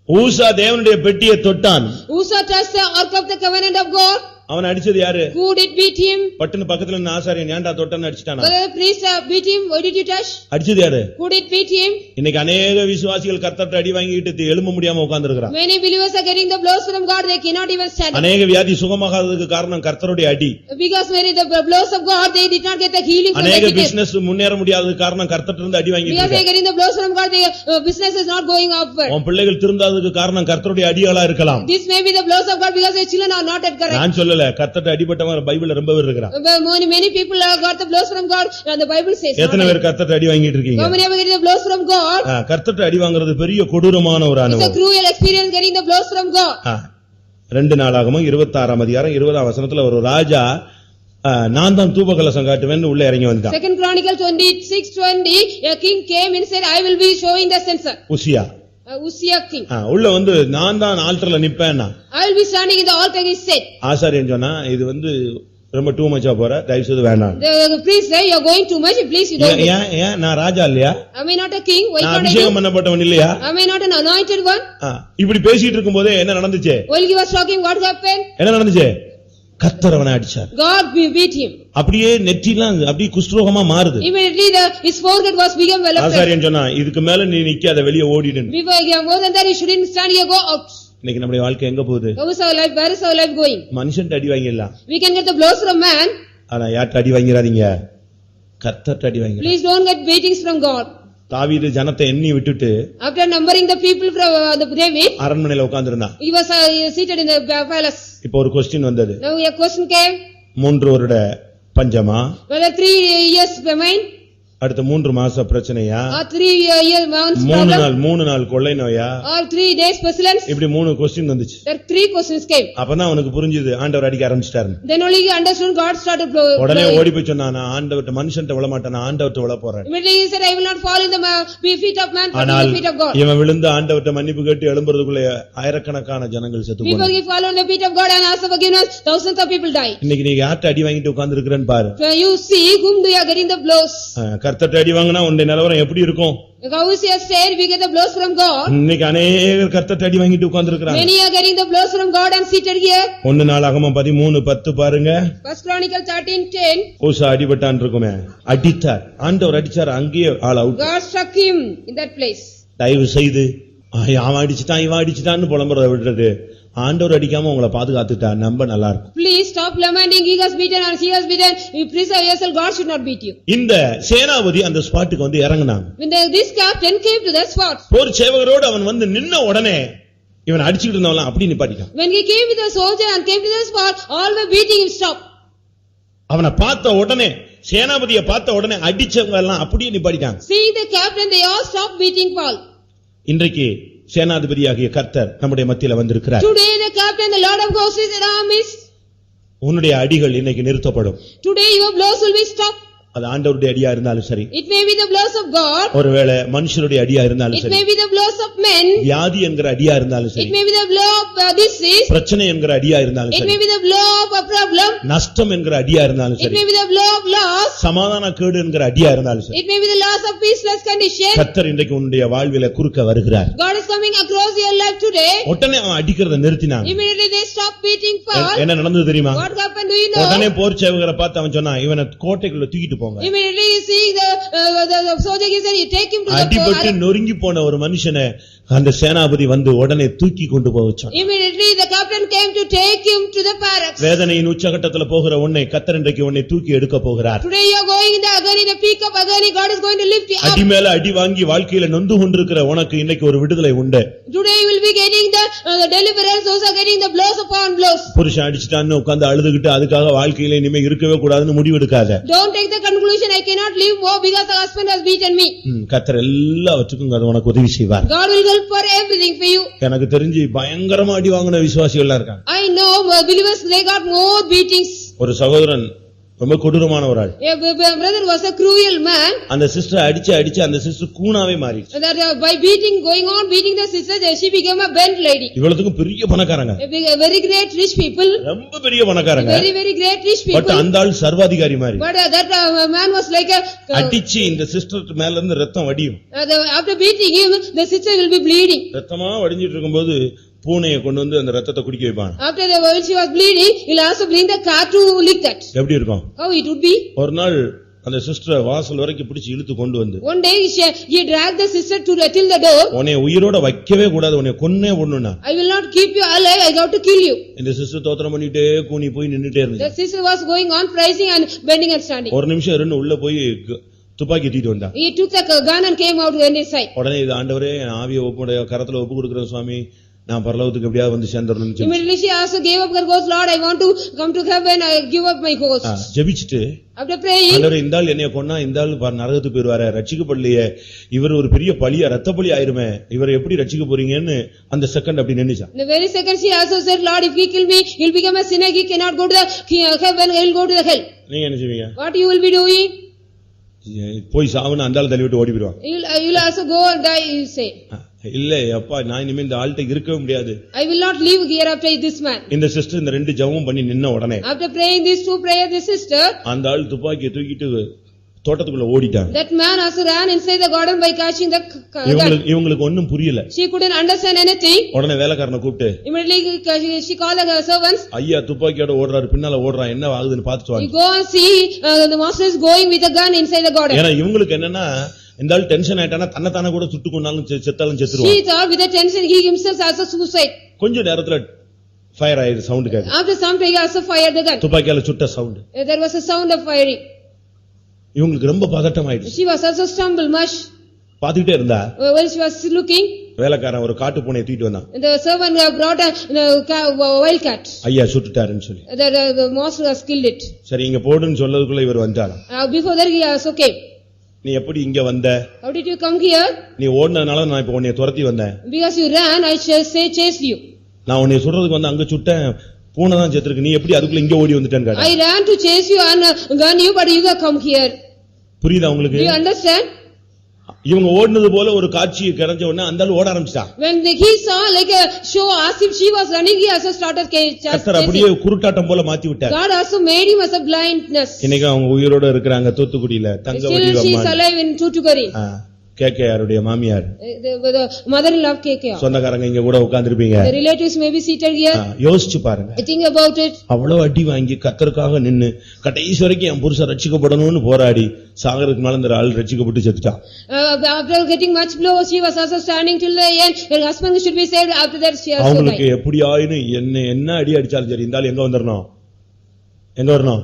ஊசா தேவனுடைய பெட்டியை தொட்டான். Uzzah touched the Ark of the Covenant of God. அவன் அடிச்சது யாரு? Who did beat him? பட்டன பக்கத்துல நின்ன ஆசாரியன் ஏன்டா தொட்டன்னு அடிச்சிட்டானா? The priest beat him. Why did you touch? அடிச்சது யாரு? Who did beat him? இன்னைக்கு अनेक விசுவாசிகள் கர்த்தர்ட்ட அடி வாங்கிட்டு எழும்ப முடியாம உட்கார்ந்திருக்காங்க. Many believers are getting the blows from God, they cannot even stand. अनेक வியாதி சுகமாகாததுக்கு காரணம் கர்த்தருடைய அடி. Because many the blows of God they did not get the healing from अनेक the பிசினஸ் முன்னேற முடியாததுக்கு காரணம் கர்த்தர்ட்ட இருந்து அடி வாங்கிட்டு because they are இருக்காங்க. getting the blows from God, their business is not going upward. உன் பிள்ளைகள் திருந்தாததுக்கு காரணம் கர்த்தருடைய அடிகளா இருக்கலாம். This may be the blows of God because their children are not at correct. நான் சொல்லல, கர்த்தர்ட்ட அடிபட்டவங்க பைபிள்ல ரொம்ப பேர் இருக்காங்க. Many people have got the blows from God and the Bible says. எத்தனை பேர் கர்த்தர்ட்ட அடி வாங்கிட்டு இருக்கீங்க? How many are getting the blows from God? கர்த்தர்ட்ட அடி வாங்குறது பெரிய கொடூரமான ஒரு It's a அனுபவம். cruel experience getting the blows from God. 2 நாளாகமம் 26 அதிகாரம் 20 வசனத்துல ஒரு ராஜா நான் தான் தூபகலசம் காட்டுவேன்னு உள்ள இறங்கி வந்தான். Second Chronicle 26:20 a king came and said I will be showing the censer. Uzziah Uzzah king. உள்ள வந்து நான் தான் ஆல்டர்ல நிப்பேன்னா I will be standing in the altar, he said. ஆசாரியன் சொன்னா இது வந்து ரொம்ப டூ மச்சா போற, தயவு செய்து வேண்டாம். The priest said you are going too much, please you don't. ஏன் நான் ராஜா இல்லையா? Am I not a king? Why நான் can't I அபிஷேகம் do? பண்ணப்பட்டவன் இல்லையா? Am I not an anointed one? இப்படி பேசிட்டு இருக்கும்போதே என்ன நடந்துச்சு? While he was talking, what happened? என்ன நடந்துச்சு? கர்த்தர் அவனை அடிச்சார். God beat him. அப்படியே நெற்றிலாம் அப்படியே குஷ்டரோகமா மாறுது. Immediately his forehead was become well affected. ஆசாரியன் சொன்னா இதுக்கு மேல நீ நிக்காத, வெளியே ஓடிடு. Before more than that you shouldn't stand here, go out. இன்னைக்கு நம்முடைய வாழ்க்கை எங்க போகுது? How is our life? Where is our life going? மனுஷன்ட்ட அடி வாங்கிடலாம். We can get the blows from man. ஆனா யார்ட்ட அடி வாங்கிராதீங்க, கர்த்தர்ட்ட அடி வாங்கிடுங்க. Please don't get beatings from God. தாவீது ஜனத்தை எண்ணி விட்டுட்டு After numbering the people from the David, அரண்மனையில உட்கார்ந்திருந்தான். he was seated in the palace. இப்போ ஒரு क्वेश्चन வந்தது. Now a question came. 3 வருட பஞ்சமா? Whether 3 years famine? அடுத்த 3 மாச பிரச்சனையா? Or 3 years months problem? 3 நாள் கொள்ளை நோயா? Or 3 days pestilence? இப்படி 3 क्वेश्चन வந்துச்சு. There 3 questions came. அப்பதான் அவனுக்கு புரிஞ்சது ஆண்டவர் அடிக்க ஆரம்பிச்சிட்டாரு. Then only he understood God started blowing. உடனே ஓடி போய் சொன்னான், ஆண்டவர்ட்ட மனுஷன்ட்ட விழ மாட்டேன், ஆண்டவர்ட்ட விழ போறேன். Immediately he said I will not fall in the feet of man, but in the feet of God. இவன் விழுந்து ஆண்டவர்ட்ட மன்னிப்பு கேட்டு எழும்புறதுக்குள்ள ஆயிரக்கணக்கான ஜனங்கள் செத்து Before போனாங்க. he fall on the feet of God and ask for forgiveness, thousands of people died. இன்னைக்கு நீ யார்ட்ட அடி வாங்கிட்டு உட்கார்ந்திருக்கிறேன்னு பாரு. You see whom do you are getting the blows? கர்த்தர்ட்ட அடி வாங்கினா உன்னுடைய நிலவரம் எப்படி இருக்கும்? How is your state? We get the blows from God. இன்னைக்கு அநேகர் கர்த்தர்ட்ட அடி வாங்கிட்டு உட்கார்ந்திருக்காங்க. Many are getting the blows from God and seated here. 1 நாளாகமம் 13:10 பாருங்க. First Chronicle 13:10. ஊசா அடிபட்டான் இருக்குமே, அடித்தார், ஆண்டவர் அடிச்சார், அங்கேயே ஆள் out. God struck him in that place. தயவு செய்து அவன் அடிச்சுட்டான் இவன் அடிச்சுட்டான்னு புலம்புறத விட்டுறது ஆண்டவர் அடிக்காம உங்களை பாதுகாத்துட்டா நம்ம நல்லா இருக்கும். Please stop lamenting, he has beaten or she has beaten. You preserve yourself, God should not beat you. இந்த சேனாபதி அந்த ஸ்பாட்டுக்கு வந்து இறங்குனாங்க. When this captain came to that spot, போர் சேவகரோடு அவன் வந்து நின்ன உடனே இவன் அடிச்சிட்டு இருந்தவன் அப்படி நிப்பாட்டிட்டான். when he came with the soldier and came to the spot, all were beating him, stop. அவனை பார்த்த உடனே சேனாபதியை பார்த்த உடனே அடிச்சவங்க எல்லாம் அப்படியே நிப்பாட்டிட்டாங்க. See the captain, they all stopped beating Paul. இன்றைக்கு சேனாதிபதியாகிய கர்த்தர் நம்முடைய மத்தியில வந்திருக்கிறார். Today the captain, the Lord of hosts is in our midst. உன்னுடைய அடிகள் இன்னைக்கு நிறுத்தப்படும். Today your blows will be stopped. அது ஆண்டவருடைய அடியா இருந்தாலும் சரி, It may be the blows of God. ஒருவேளை மனுஷருடைய அடியா இருந்தாலும் It சரி, may be the blows of men. வியாதி என்கிற அடியா இருந்தாலும் It சரி, may be the blow of disease. பிரச்சனை என்கிற அடியா இருந்தாலும் It சரி, may be the blow of a problem. நஷ்டம் என்கிற அடியா இருந்தாலும் It சரி, may be the blow of loss. சமாதான கேடு என்கிற அடியா இருந்தாலும் சரி, It may be the loss of peaceless condition. கர்த்தர் இன்றைக்கு உன்னுடைய வாழ்வில குறுக்க வருகிறார். God is coming across your life today. உடனே அவன் அடிக்கிறத நிறுத்தினான். Immediately they stop beating Paul. என்ன நடந்தது தெரியுமா? What happened, do you know? உடனே போர் சேவகரை பார்த்து அவன் சொன்னான், இவனை கோட்டைக்குள்ள தூக்கிட்டு போங்க. Immediately you see the soldier, he said, you take him to the அடிபட்டு நொறுங்கி போன ஒரு மனுஷனை அந்த சேனாபதி வந்து உடனே தூக்கி கொண்டு போவச்சான். Immediately the captain came to take him to the barracks. வேதனையின் உச்சகட்டத்துல போகிற உன்னை கர்த்தர் இன்றைக்கு உன்னை தூக்கி எடுக்க போகிறார். Today you are going in the agony, the peak of agony. God is going to lift you up. அடி மேல அடி வாங்கி வாழ்க்கையில நொந்து கொண்டிருக்கிற உனக்கு இன்னைக்கு ஒரு விடுதலை உண்டு. Today you will be getting the deliverance, those are getting the blows upon blows. புருஷன் அடிச்சிட்டான்னு உட்கார்ந்து அழுதுகிட்டு அதுக்காக வாழ்க்கையில இனிமே இருக்கவே கூடாதுன்னு முடிவெடுக்காத. Don't take the conclusion, I cannot live more because the husband has beaten me. கர்த்தர் எல்லாவற்றுக்கும் அது உனக்கு உதவி செய்வார். God will help for everything for you. எனக்கு தெரிஞ்சு பயங்கரமா அடி வாங்கின விசுவாசிகள் எல்லாம் இருக்காங்க. I know believers, they got more beatings. ஒரு சகோதரன் ரொம்ப கொடூரமான ஒரு ஆள். A brother was a cruel man. அந்த சிஸ்டர் அடிச்சு அந்த சிஸ்டர் கூனாவே மாறிடுச்சு. That by beating, going on beating the sister, she became a bent lady. இவளுக்கு பெரிய பணக்காரங்க. A very great rich people. ரொம்ப பெரிய பணக்காரங்க. Very great rich people. But அந்த ஆள் சர்வாதிகாரி மாதிரி. But that man was like a அடிச்சு இந்த சிஸ்டர் மேல இருந்து ரத்தம் வடியும். After beating him, the sister will be bleeding. ரத்தமா வடிஞ்சிட்டு இருக்கும்போது பூனையை கொண்டு வந்து அந்த ரத்தத்தை குடிக்க வைப்பான். After while she was bleeding, he'll also bring the cat to lick that. எப்படி இருக்கும்? How it would be? ஒரு நாள் அந்த சிஸ்டர் வாசல் வரைக்கும் பிடிச்சு இழுத்து கொண்டு வந்து one day he dragged the sister to till the door. உன்னை உயிரோட வைக்கவே கூடாது, உன்னை கொன்னே போடணும்னா. I will not keep you alive, I got to kill you. இந்த சிஸ்டர் தோத்திரம் பண்ணிட்டே கூனி போய் நின்னுட்டே இருந்துச்சு. The sister was going on praising and bending and standing. ஒரு நிமிஷம் ரெண்டு உள்ள போய் துப்பாக்கி தூக்கிட்டு வந்தா. He took the gun and came out on his side. உடனே இது ஆண்டவரே என் ஆவியை ஒப்புடைய கரத்துல ஒப்பு கொடுக்கிறேன் சுவாமி, நான் பரலோகத்துக்கு எப்படியாவது வந்து சேர்ந்துறணும்னு சொல்லி. Immediately she also gave up her ghost, Lord, I want to come to heaven, I give up my ghost. ஜெபிச்சிட்டு After praying, ஆண்டவரே இந்த ஆள் என்னைய கொன்னா இந்த ஆள் நரகத்துக்கு போயிடுவாரே, ரட்சிக்கப்படலையே, இவர் ஒரு பெரிய பழியா ரத்த பலி ஆயிருமே, இவரை எப்படி ரட்சிக்க போறீங்கன்னு அந்த செகண்ட் அப்படி நின்னுச்சா. the very second she also said, Lord, if he kill me, he'll become a sinner, he cannot go to the heaven, he'll go to the hell. நீங்க என்ன செய்வீங்க? What you will be doing? போய் சாவுன்னு அந்த ஆள் தள்ளி விட்டு ஓடி போயிடுவான். You'll also go and die, you say. இல்ல அப்பா நான் இனிமே இந்த ஆள்கிட்ட இருக்கவே முடியாது. I will not live here after this man. இந்த சிஸ்டர் இந்த ரெண்டு ஜெபம் பண்ணி நின்ன உடனே After praying these two prayers, this sister, அந்த ஆள் துப்பாக்கியை தூக்கிட்டு தோட்டத்துக்குள்ள ஓடிட்டான். that man also ran inside the garden by catching the gun. இவங்களுக்கு ஒண்ணும் புரியல. She couldn't understand anything. உடனே வேலைக்காரனை கூப்பிட்டு Immediately she called the servants. ஐயா துப்பாக்கியோட ஓடுறாரு, பின்னால ஓடுறான், என்ன ஆகுதுன்னு பாத்துட்டு You வாங்க. go and see the master is going with a gun inside the garden. ஏன்னா இவங்களுக்கு என்னன்னா இந்த ஆள் டென்ஷன் ஆயிட்டானா தன்னை கூட சுட்டு கொண்டாலும் செத்தாலும் செத்துருவான். She thought with the tension he himself also suicide. கொஞ்ச நேரத்துல ஃபயர் ஆயிடுது, சவுண்ட் கேக்குது. After some time he also fired the gun. துப்பாக்கியால சுட்ட sound. There was a sound of firing. இவங்களுக்கு ரொம்ப பதட்டம் ஆயிடுச்சு. She was also stumbled much. பாத்துக்கிட்டே இருந்தா While she was looking, வேலைக்காரன் ஒரு காட்டு பூனையை தூக்கிட்டு வந்தான். the servant brought a wild cat. ஐயா சுட்டுட்டாருன்னு சொல்லி. The master has killed it. சரி இங்க போடுன்னு சொல்லதுக்குள்ள இவர் வந்தாராம். Before that he also came. நீ எப்படி இங்க வந்த? How did you come here? நீ ஓடுனதுனால நான் இப்ப உன்னை துரத்தி வந்தேன். Because you ran, I chased you. நான் உன்னை சுடுறதுக்கு வந்து அங்க சுட்டேன், பூனை தான் செத்துருக்கு, நீ எப்படி அதுக்குள்ள இங்க ஓடி வந்துட்டேன்னு கேட்டா. I ran to chase you and gun you, but you have come here. புரியுதா உங்களுக்கு? Do you understand? இவங்க ஓடுனது போல ஒரு காட்சி கிடைச்ச உடனே அந்த ஆளு ஓட ஆரம்பிச்சான். When he saw like a show as if she was running, he also started கர்த்தர் அப்படியே குருட்டாட்டம் போல மாத்தி விட்டார். God also made him as a blindness. இன்னைக்கு அவங்க உயிரோட இருக்காங்க தூத்துக்குடியில, தங்கவடி Still she is அம்மா. alive in Tuticorin. கேக்கையாருடைய மாமியார் The mother-in-law of KK. சொந்தக்காரங்க இங்க கூட உட்கார்ந்திருப்பீங்க. The relatives may be seated here. யோசிச்சு பாருங்க. Think about it. அவ்வளவு அடி வாங்கி கர்த்தருக்காக நின்னு கடைசி வரைக்கும் என் புருஷன் ரட்சிக்கப்படணும்னு போராடி சாகருக்கு மேல இந்த ஆள் ரட்சிக்கப்பட்டு செத்துட்டான். After getting much blow, she was also standing till the end. Her husband should be saved. After that, she also died. அவங்களுக்கு எப்படியாயினு என்ன அடி அடிச்சாலும் சரி, இந்த ஆள் எங்க வந்துடணும்? எங்க வரணும்?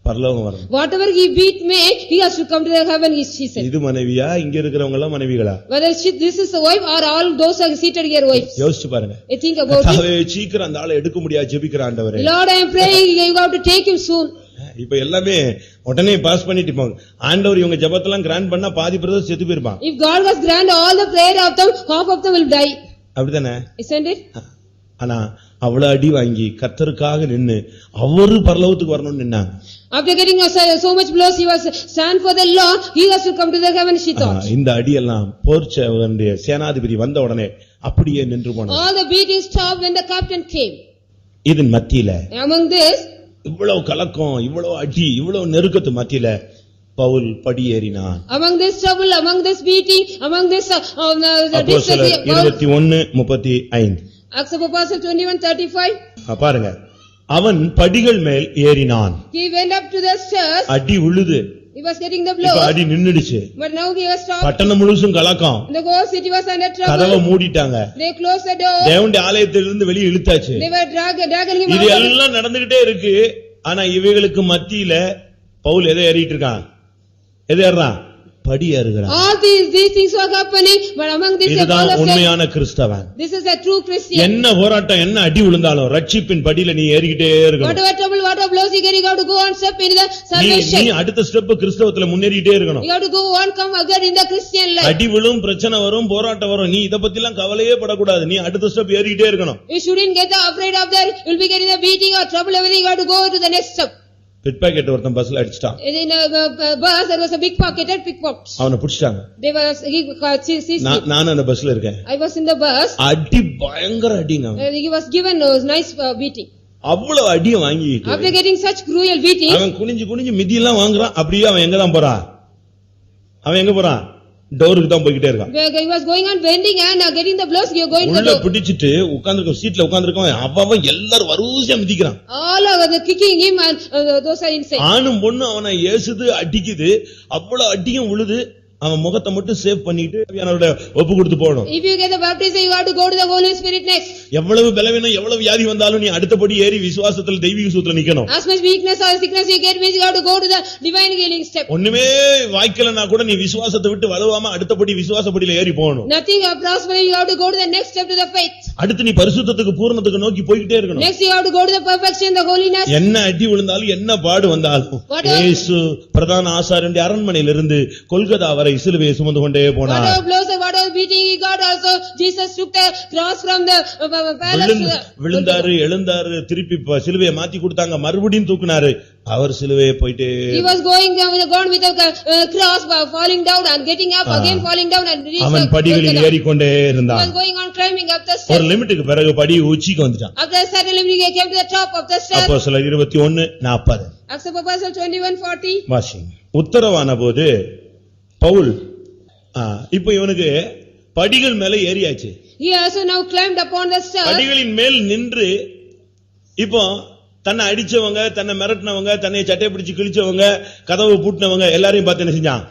பரலோகம் வரணும். Whatever he beat me, he has to come to the heaven, she said. இது மனைவியா? இங்க இருக்கிறவங்க எல்லாம் மனைவிகளா? Whether this is the wife or all those are seated here wives. யோசிச்சு பாருங்க. Think about it. சீக்கிரம் அந்த ஆளை எடுக்க முடியாது ஜெபிக்கிற ஆண்டவரே. Lord, I am praying you have to take him soon. இப்ப எல்லாமே உடனே பாஸ் பண்ணிட்டு போங்க. ஆண்டவர் இவங்க ஜெபத்தெல்லாம் கிராண்ட் பண்ணா பாதி பிரதர் செத்து போயிருப்பான். If God was grant all the prayer of them, half of them will die. அப்படிதானே? Isn't it? ஆனா அவ்வளவு அடி வாங்கி கர்த்தருக்காக நின்னு அவரு பரலோகத்துக்கு வரணும்னு நின்னாங்க. After getting so much blows, he was stand for the Lord. He has to come to the heaven, she thought. இந்த அடியெல்லாம் போர்ச்சவனுடைய சேனாதிபதி வந்த உடனே அப்படியே நின்று போனார். All the beating stopped when the captain came. இதன் மத்தியில Among this, இவ்வளவு கலக்கம், இவ்வளவு அடி, இவ்வளவு நெருக்கத்து மத்தியில Pavul படியேறினான். among this trouble, among this beating, among this அப்போஸ்தலர் 21:35. Acts of Apostles 21:35. பாருங்க, அவன் படிகள் மேல் ஏறினான். He went up to the stairs. அடி உழுது. He was getting the இப்ப blows. அடி நின்னுடுச்சு. But now he was stopped. பட்டணம் முழுசும் கலக்கம். The whole city was under trouble. கதவை மூடிட்டாங்க. They closed the door. தேவனுடைய ஆலயத்திலிருந்து வெளியே இழுத்தாச்சு. They were dragging him இது out. எல்லாம் நடந்துகிட்டே இருக்கு. ஆனா இவைகளுக்கு மத்தியில பவுல் எதை ஏறிட்டு இருக்கான்? எதை ஏறான்? படி ஏறுகிறான். All these things were happening, but among this இதுதான் உண்மையான கிறிஸ்தவன். This is a true Christian. என்ன போராட்டம், என்ன அடி விழுந்தாலும் ரட்சிப்பின் படியில நீ ஏறிக்கிட்டே இருக்கணும். Whatever trouble, whatever blows you get, you have to go on step in the salvation. நீ அடுத்த ஸ்டெப் கிறிஸ்தவத்துல முன்னேறிட்டே இருக்கணும். You have to go on, come again in the Christian life. அடி விழும், பிரச்சனை வரும், போராட்டம் வரும், நீ இத பத்தி எல்லாம் கவலையே படக்கூடாது. நீ அடுத்த ஸ்டெப் ஏறிக்கிட்டே இருக்கணும். You shouldn't get afraid of that. You'll be getting the beating or trouble, everything. You have to go to the next step. Pickpocket ஒருத்தன் பஸ்ல அடிச்சிட்டான். In a bus, there was a big pocketed pickpocket. அவனை பிடிச்சிட்டாங்க. நான் அந்த பஸ்ல இருக்கேன். I was in the bus. அடி பயங்கர அடிங்க. He was given a nice beating. அவ்வளவு அடிய வாங்கிட்டு After getting such cruel beating, அவன் குனிஞ்சு மிதி எல்லாம் வாங்குறான். அப்படியே அவன் எங்க தான் போறான்? அவன் எங்க போறான்? டோருக்கு தான் போயிட்டே இருக்கான். He was going on bending and getting the blows. You are going to the உள்ள door. பிடிச்சிட்டு உட்கார்ந்திருக்க சீட்ல உட்கார்ந்திருக்கவன் அவன் எல்லாரும் வரிசையா மிதிக்கிறான். All over the kicking him and those are inside. ஆணும் பொண்ணு அவனை ஏசுது, அடிக்குது. அவ்வளவு அடியும் உழுது. அவன் முகத்தை மட்டும் சேவ் பண்ணிட்டு அவனோட ஒப்பு கொடுத்து போகணும். If you get the baptism, you have to go to the Holy Spirit next. எவ்வளவு பலவீனம், எவ்வளவு வியாதி வந்தாலும் நீ அடுத்தபடி ஏறி விசுவாசத்துல தெய்வீக சூத்திர நிக்கணும். As much weakness or sickness you get, means you have to go to the divine healing step. ஒண்ணுமே வாய்க்கலனா கூட நீ விசுவாசத்தை விட்டு வலுவாம அடுத்தபடி விசுவாசப்படியில ஏறி போகணும். Nothing prospering, you have to go to the next step to the faith. அடுத்து நீ பரிசுத்தத்துக்கு பூரணத்துக்கு நோக்கி போயிட்டே இருக்கணும். Next you have to go to the perfection, the holiness. என்ன அடி விழுந்தாலும் என்ன பாடு வந்தாலும் இயேசு பிரதான ஆசாரியனுடைய அரண்மனையிலிருந்து கொல்கத்தா வரை சிலுவையை சுமந்து கொண்டே போனார். Whatever blows and whatever beating he got, also Jesus took the cross from the palace. விழுந்தாரு, எழுந்தாரு, திருப்பி சிலுவையை மாத்தி கொடுத்தாங்க, மறுபடியும் தூக்குனாரு. அவர் சிலுவையை போயிட்டே he was going gone with the cross, falling down and getting up again, falling down and அவன் படிகளில் ஏறிக்கொண்டே இருந்தான். he was going on climbing up the stairs. ஒரு லிமிட்டுக்கு பிறகு படி உச்சிக்கு வந்துட்டான். After a certain limit he came to the top of the stairs. அப்போஸ்தலர் 21:40. Acts of Apostles 21:40. வாசிங்க. உத்தரவான போது பவுல் இப்போ இவனுக்கு படிகள் மேல ஏறியாச்சு. He also now climbed upon the stairs. படிகளின் மேல் நின்று இப்போ தன்னை அடிச்சவங்க, தன்னை மிரட்டினவங்க, தன்னை சட்டை பிடிச்சு கிழிச்சவங்க, கதவு பூட்டினவங்க எல்லாரையும் பார்த்து என்ன செஞ்சான்?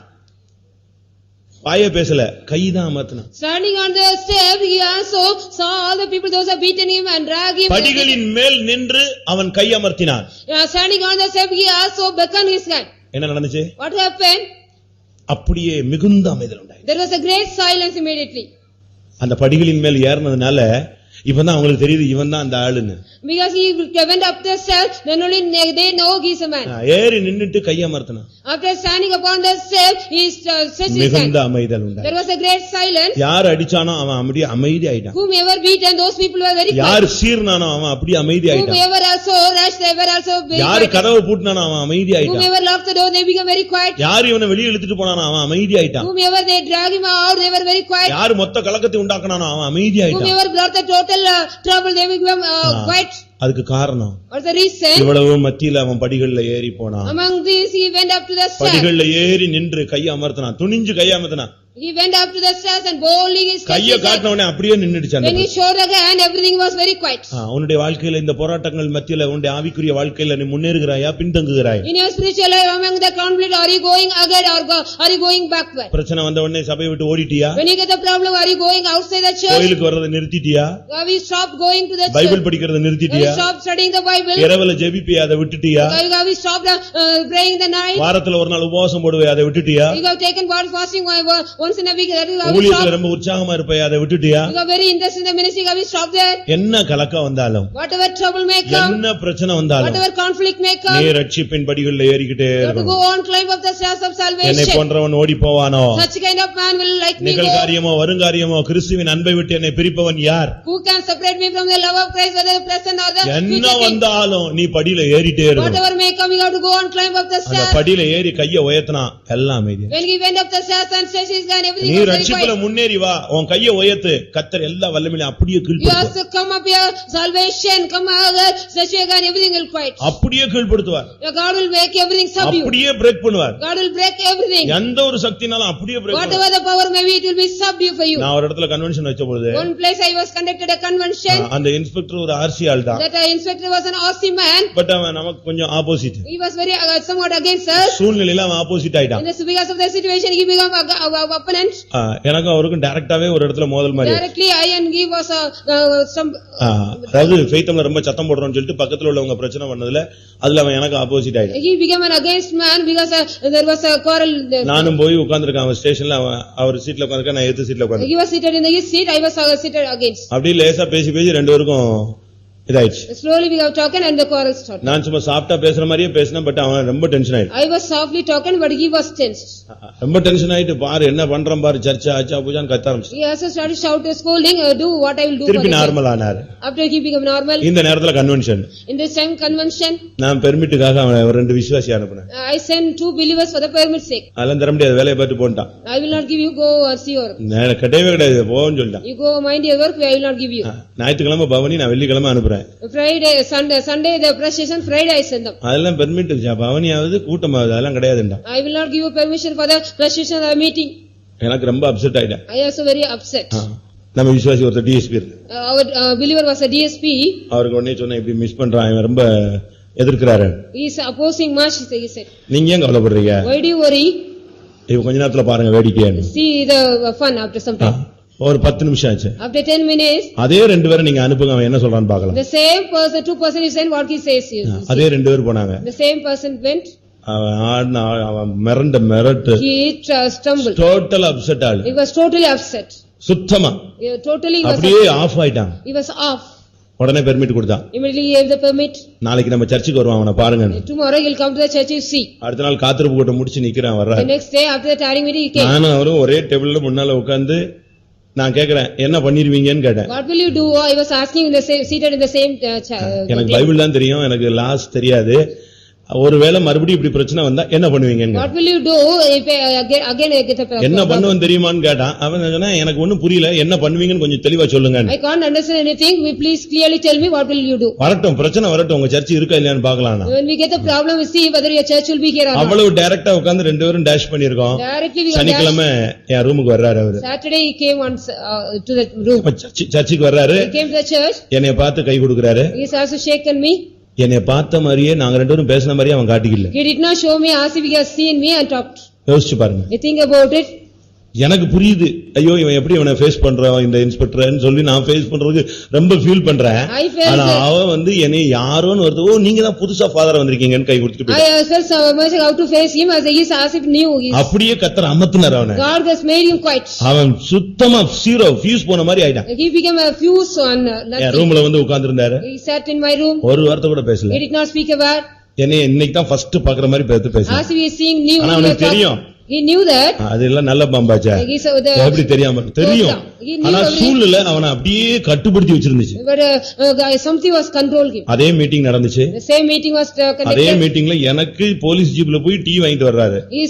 வாயே பேசல, கைதான் அமர்த்தினான். Standing on the step, he also saw all the people, those are beaten him and dragged him. படிகளின் மேல் நின்று அவன் கை அமர்த்தினான். Standing on the step, he also beckoned his hand. என்ன நடந்துச்சு? What happened? அப்படியே மிகுந்த அமைதல் உண்டாயிற்று. There was a great silence immediately. அந்த படிகளின் மேல் ஏறினதுனால இப்பதான் அவங்களுக்கு தெரியுது இவன் தான் அந்த ஆளுன்னு. Because he went up the stairs, then only they know he is a man. ஏறி நின்னுட்டு கை அமர்த்தினான். After standing upon the step, he stretched his hand. மிகுந்த அமைதல் உண்டாயிற்று. There was a great silence. யார் அடிச்சானோ அவன் அப்படியே அமைதி ஆயிட்டான். Whomever beat and those people were very quiet. யார் சீர்னானோ அவன் அப்படியே அமைதி ஆயிட்டான். Whomever also rushed, they were also very quiet. யார் கதவை பூட்டினானோ அவன் அமைதி ஆயிட்டான். Whomever locked the door, they became very quiet. யார் இவனை வெளியே இழுத்துட்டு போனானோ அவன் அமைதி ஆயிட்டான். Whomever they dragged him out, they were very quiet. யார் மொத்த கலக்கத்தை உண்டாக்குனானோ அவன் அமைதி ஆயிட்டான். Whomever brought the total trouble, they became quiet. அதுக்கு காரணம் What's the reason? இவ்வளவு மத்தியில அவன் படிகள்ல ஏறி போனான். Among these he went up to the stairs. படிகள்ல ஏறி நின்று கை அமர்த்தினான், துணிஞ்சு கை அமர்த்தினான். He went up to the stairs and boldly he stepped கைய inside. காட்டின உடனே அப்படியே நின்னுடுச்சு அந்த When he showed the hand, everything was very quiet. உன்னுடைய வாழ்க்கையில இந்த போராட்டங்கள் மத்தியில உன்னுடைய ஆவிக்குரிய வாழ்க்கையில நீ முன்னேறுகிறாயா பின்தங்குகிறாயா? In your spiritual life, among the conflict, are you going ahead or are you going backward? பிரச்சனை வந்த உடனே சபையை விட்டு ஓடிட்டியா? When you get the problem, are you going outside the church? கோயிலுக்கு வர்றதை நிறுத்திட்டியா? Have you stopped going to the Bible church? படிக்கிறதை Have you நிறுத்திட்டியா? stopped studying the Bible? இரவுல ஜெபிப்பியா அதை விட்டுட்டியா? Have you stopped praying the night? வாரத்துல ஒரு நாள் உபவாசம் போடுவே அதை விட்டுட்டியா? You have taken part fasting once in a week. Have you ஊழியத்துல stopped? ரொம்ப உற்சாகமா இருப்பே அதை விட்டுட்டியா? You are very interested in the ministry. Have you stopped there? என்ன கலக்கம் வந்தாலும் Whatever trouble may come, என்ன பிரச்சனை வந்தாலும் whatever conflict may நீ come, ரட்சிப்பின் படிகளில் ஏறிக்கிட்டே you have to இருக்கணும். go on climb up the stairs of என்னை salvation. போன்றவன் ஓடி போவானோ? Such kind of man will like me go. நிகழ்காரியமோ வருங்காரியமோ கிறிஸ்துவின் அன்பை விட்டு என்னை பிரிப்பவன் யார்? Who can separate me from the love of Christ, whether the present or the என்ன future thing? வந்தாலும் நீ படியில ஏறிட்டே இருக்கணும். Whatever may come, you have to go on climb up the அந்த stairs. படியில ஏறி கைய உயர்த்தினா எல்லாம் அமைதி. When he went up the stairs and stretched his hand, everything நீ was very ரட்சிப்புல quiet. முன்னேறி வா, உன் கைய உயர்த்து, கர்த்தர் எல்லா வல்லமையிலும் அப்படியே You have கீழ்ப்படுத்துவார். to come up here, salvation, come here, stretch your hand, everything will quiet. அப்படியே கீழ்ப்படுத்துவார். Your God will make everything subdue. அப்படியே பிரேக் பண்ணுவார். God will break everything. எந்த ஒரு சக்தினாலும் அப்படியே பிரேக் பண்ணுவார். Whatever the power may be, it will be subdue for you. நான் ஒரு இடத்துல கன்வென்ஷன் வச்ச பொழுது One place I was conducted a convention. அந்த இன்ஸ்பெக்டர் ஒரு ஆர்சி ஆள் தான். That inspector was an awesome man. But அவன் நமக்கு கொஞ்சம் opposite. He was very somewhat against us. சூழ்நிலையில அவன் ஆப்போசிட் ஆயிட்டான். Because of the situation, he became opponent. எனக்கும் அவருக்கும் டைரக்டாவே ஒரு இடத்துல மோதல் மாதிரி. Directly, I and he was some. அதாவது ஃபெய்த்தம்ல ரொம்ப சத்தம் போடுறோம்னு சொல்லிட்டு பக்கத்துல உள்ளவங்க பிரச்சனை பண்ணதுல அதுல அவன் எனக்கு ஆப்போசிட் ஆயிட்டான். He became an against man because there was a quarrel. நானும் போய் உட்கார்ந்திருக்கேன் அவன் ஸ்டேஷன்ல, அவர் சீட்ல உட்கார்ந்திருக்கேன், நான் எதிர் சீட்ல உட்கார்ந்து. He was seated in his seat, I was seated against. அப்படியே லேசா பேசி பேசி ரெண்டு பேருக்கும் இதாயிடுச்சு. Slowly we have talked and the quarrel started. நான் சும்மா சாஃப்ட்டா பேசுற மாதிரியே பேசினேன், பட் அவன் ரொம்ப டென்ஷன் ஆயிட்டான். I was softly talking, but he was tensed. ரொம்ப டென்ஷன் ஆயிட்டு பாரு என்ன பண்றேன் பாரு, சர்ச்சா ஆச்சா பூஜான்னு கத்த ஆரம்பிச்சு. He also started shouting, scolding, do what I will do for திருப்பி you. நார்மல் ஆனாரு. After he became normal, இந்த நேரத்துல convention. in this time convention, நான் பெர்மிட்டுக்காக அவனை ஒரு ரெண்டு விசுவாசி அனுப்புனேன். I sent 2 believers for the permit sake. அதெல்லாம் தர முடியாது, வேலையை பார்த்து போன்ட்டான். I will not give you, go or see your. கிடையவே கிடையாது, போன்னு சொல்லிட்டான். You go mind your work, I will not give you. ஞாயிற்றுக்கிழமை பவனி, நான் வெள்ளிக்கிழமை அனுப்புறேன். Friday, Sunday the procession, Friday I send them. அதெல்லாம் பெர்மிட் பவனியாவது கூட்டமாவது அதெல்லாம் கிடையாதுண்டா. I will not give you permission for the procession or meeting. எனக்கு ரொம்ப அப்செட் ஆயிட்டேன். I also very upset. நம்ம விசுவாசி ஒருத்தர் டிஎஸ்பி இருக்கு. Our believer was a DSP. அவருக்கு உடனே சொன்னேன் இப்படி மிஸ் பண்றான், இவன் ரொம்ப எதிர்க்கிறாரு. He is opposing much, he said. நீங்க ஏன் கவலைப்படுறீங்க? Why do you worry? இப்ப கொஞ்ச நேரத்துல பாருங்க வேடிக்கையான்னு. See the fun after some time. ஒரு 10 நிமிஷம் ஆச்சு. After 10 minutes, அதே ரெண்டு பேரும் நீங்க அனுப்புங்க, அவன் என்ன சொல்றான்னு பார்க்கலாம். the same person, 2 person is saying what he says. அதே ரெண்டு பேர் போனாங்க. The same person went. அவன் மிரட்டு. He stumbled. டோட்டல் அப்செட் ஆளு. He was totally upset. சுத்தமா Totally was அப்படியே ஆஃப் ஆயிட்டான். He was off. உடனே பெர்மிட் கொடுத்தான். Immediately he gave the permit. நாளைக்கு நம்ம சர்ச்சுக்கு வருவான், அவனை பாருங்க. Tomorrow he'll come to the church, you see. அடுத்த நாள் காத்திருப்பு கூட்டம் முடிச்சு நிக்கிறான், வர்றாரு. The next day after the tiring meeting he came. நானும் அவரும் ஒரே டேபிள்ல முன்னால உட்கார்ந்து நான் கேக்குறேன் என்ன பண்ணிருவீங்கன்னு கேட்டேன். What will you do? I was asking in the same, seated in the same எனக்கு பைபிள் தான் தெரியும், எனக்கு லாஸ் தெரியாது. ஒருவேளை மறுபடியும் இப்படி பிரச்சனை வந்தா என்ன பண்ணுவீங்க? What will you do if again I get a problem? என்ன பண்ணுவேன் தெரியுமான்னு கேட்டான். அவன் சொன்னா எனக்கு ஒண்ணும் புரியல, என்ன பண்ணுவீங்கன்னு கொஞ்சம் தெளிவா சொல்லுங்க. I can't understand anything. Please clearly tell me what will you do? வரட்டும், பிரச்சனை வரட்டும், உங்க சர்ச் இருக்கா இல்லையான்னு பார்க்கலாம். When we get the problem, we see whether your church will be here or not. அவ்வளவு டைரக்டா உட்கார்ந்து ரெண்டு பேரும் டேஷ் பண்ணிருக்கோம். Directly we சனிக்கிழமை என் ரூமுக்கு வர்றாரு அவரு. Saturday he came once to the room. சர்ச்சுக்கு வர்றாரு. He came to the church. என்னைய பார்த்து கை கொடுக்கறாரு. He has also shaken me. என்னைய பார்த்த மாதிரியே நாங்க ரெண்டு பேரும் பேசின மாதிரியே அவன் காட்டிக்கல. He did not show me as if he has seen me and talked. யோசிச்சு பாருங்க. You think about it. எனக்கு புரியுது, ஐயோ இவன் எப்படி இவனை ஃபேஸ் பண்றான் இந்த இன்ஸ்பெக்டர்னு சொல்லி நான் ஃபேஸ் பண்றதுக்கு ரொம்ப ஃபீல் பண்றேன். ஆனா அவன் வந்து என்னை யாரோன்னு வருது, ஓ நீங்க தான் புதுசா ஃபாதரா வந்திருக்கீங்கன்னு கை கொடுத்துட்டு I felt so much how to face him as he is as if knew. அப்படியே கத்தர் அமர்த்தினார் அவனை. God has made him quiet. அவன் சுத்தமா ஜீரோ ஃபியூஸ் போன மாதிரி ஆயிட்டான். He became a fuse on nothing. ரூம்ல வந்து உட்கார்ந்து இருந்தாரு. He sat in my room. ஒரு வார்த்தை கூட பேசல. He did not speak a word. என்னை இன்னைக்கு தான் ஃபர்ஸ்ட் பாக்குற மாதிரி பேசுறான். As we are seeing new. ஆனா அவனுக்கு தெரியும். He knew that. அதெல்லாம் நல்ல பாம்பாச்சா. எப்படி தெரியாம தெரியும். ஆனா சூழ்நிலை அவனை அப்படியே கட்டுப்படுத்தி வச்சிருந்துச்சு. But something was controlled him. அதே மீட்டிங் நடந்துச்சு. The same meeting was conducted. அதே மீட்டிங்ல எனக்கு போலீஸ் ஜீப்ல போய் டீ வாங்கிட்டு வர்றாரு. He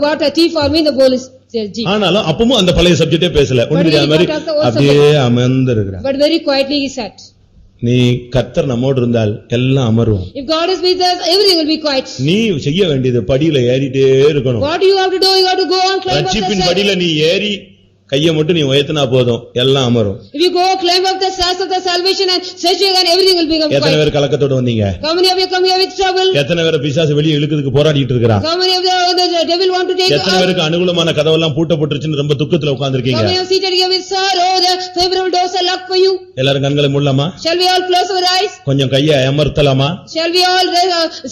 bought a tea for me in the police jeep. ஆனாலும் அப்பவும் அந்த பழைய சப்ஜெக்டே பேசல. ஒண்ணுமே அந்த மாதிரி அப்படியே அமர்ந்து இருக்கிறான். But very quietly he sat. நீ கர்த்தர் நம்மோடு இருந்தால் எல்லாம் அமரும். If God is with us, everything will be quiet. நீ செய்ய வேண்டியது படியில ஏறிட்டே இருக்கணும். What you have to do, you have to go on climb up the ரட்சிப்பின் stairs. படியில நீ ஏறி கையை மட்டும் நீ உயர்த்தினா போதும் எல்லாம் அமரும். If you go climb up the stairs of the salvation and search again, everything will become எத்தனை quiet. பேர் கலக்கத்தோட வந்தீங்க? How many of you come here with trouble? எத்தனை பேர் பிசாசு வெளியே இழுக்கிறதுக்கு போராடிட்டு இருக்கிறான்? How many of the devil want to take you எத்தனை out? பேருக்கு அனுகூலமான கதவெல்லாம் பூட்டப்பட்டுருச்சுன்னு ரொம்ப துக்கத்துல How உட்கார்ந்திருக்கீங்க? many are seated here with sorrow? The favorable doors are locked for you. எல்லாரும் கண்களை மூடலாமா? Shall we all close our eyes? கொஞ்சம் கையை அமர்த்தலாமா? Shall we all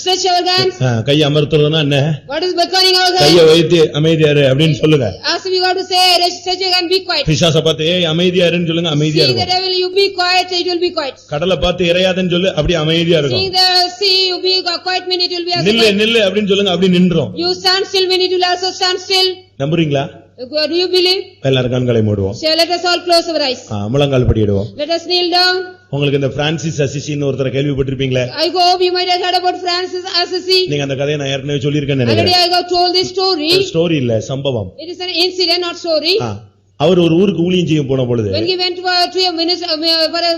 stretch our hands? கையை அமர்த்துறதுன்னா என்ன? What is beckoning our கையை hands? வைத்து அமைதியாரு அப்படின்னு சொல்லுங்க. As if you got to say, stretch your hand, be quiet. பிசாசை பார்த்து ஏய் அமைதியாருன்னு சொல்லுங்க, அமைதியா Seeing the இருக்கும். devil, you be quiet, it will be quiet. கடலை பார்த்து இறையாதன்னு சொல்லு, அப்படி அமைதியா இருக்கும். Seeing the sea, you be quiet minute, it will be as நில்லு quiet. நில்லு அப்படின்னு சொல்லுங்க, அப்படி நின்றோம். You stand still minute, you will also stand still. நம்புறீங்களா? Do you believe? எல்லாரும் கண்களை மூடுவோம். So let us all close our eyes. முழங்கால் படியிடுவோம். Let us kneel down. உங்களுக்கு இந்த பிரான்சிஸ் அசிசின்னு ஒருத்தரை கேள்விப்பட்டிருப்பீங்களே? I hope you might have heard about Francis Assisi. நீங்க அந்த கதையை நான் ஏற்கனவே சொல்லியிருக்கேன்னு Already நினைக்கிறேன். I got told this story. Story இல்ல, சம்பவம். It is an incident, not story. அவர் ஒரு ஊருக்கு ஊழியம் செய்ய போன பொழுது When he went to a minister,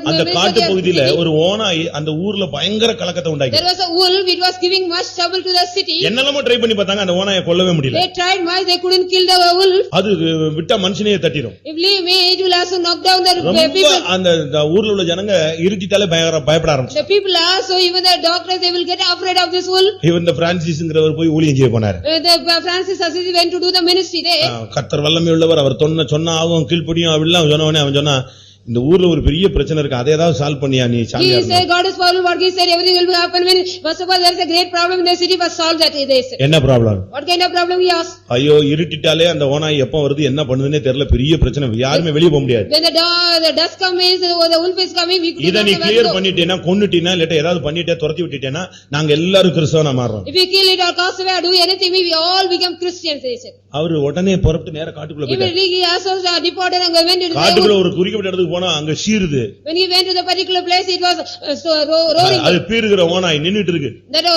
அந்த காட்டு பகுதியில ஒரு ஓனாய் அந்த ஊர்ல பயங்கர கலக்கத்தை உண்டாக்கி. there was a wolf, it was giving much trouble to the city. என்னெல்லாமோ ட்ரை பண்ணி பார்த்தாங்க, அந்த ஓனாயை கொல்லவே முடியல. They tried much, they couldn't kill the wolf. அது விட்டா மனுஷனையே தட்டிரும். If leave me, it will also knock down the ரொம்ப people. அந்த ஊர்ல உள்ள ஜனங்க இருட்டிட்டாலே பயப்பட ஆரம்பிச்சு. The people also, even the doctors, they will get afraid of this wolf. இவன் இந்த பிரான்சிஸ்ங்கிறவர் போய் ஊழியம் செய்ய போனாரு. The Francis Assisi went to do the ministry there. கர்த்தர் வல்லமை உள்ளவர், அவர் சொன்னா ஆகும் கீழ்ப்படியும் அப்படிலாம் சொன்னவனே அவன் சொன்னா, இந்த ஊர்ல ஒரு பெரிய பிரச்சனை இருக்கு, அதை ஏதாவது சால்வ் பண்ணியா நீ? He said God is powerful, what he said everything will happen. When first of all there is a great problem in the city, but solve that, they said. என்ன problem? What kind of problem he asked? ஐயோ இருட்டிட்டாலே அந்த ஓனாய் எப்ப வருது என்ன பண்ணுதுன்னே தெரியல, பெரிய பிரச்சனை, யாருமே வெளிய போக முடியாது. When the dusk comes, the wolf is coming, we could இத நீ கிளியர் பண்ணிட்டேனா, கொன்னுட்டீனா, இல்ல ஏதாவது பண்ணிட்டே துரத்தி விட்டுட்டேனா, நாங்க எல்லாரும் கிறிஸ்தவனா மாறோம். If we kill it or cast away or do anything, we all become Christians, they said. அவரு உடனே புறப்பட்டு நேரா காட்டுக்குள்ள போயிட்டாரு. Immediately he also departed and went into the காட்டுக்குள்ள ஒரு குறிப்பிட்ட இடத்துக்கு போனா அங்க சீருது. When he went to the particular place, it was roaring. அது பீறுகிற ஓனாய் நின்னுட்டு இருக்கு. That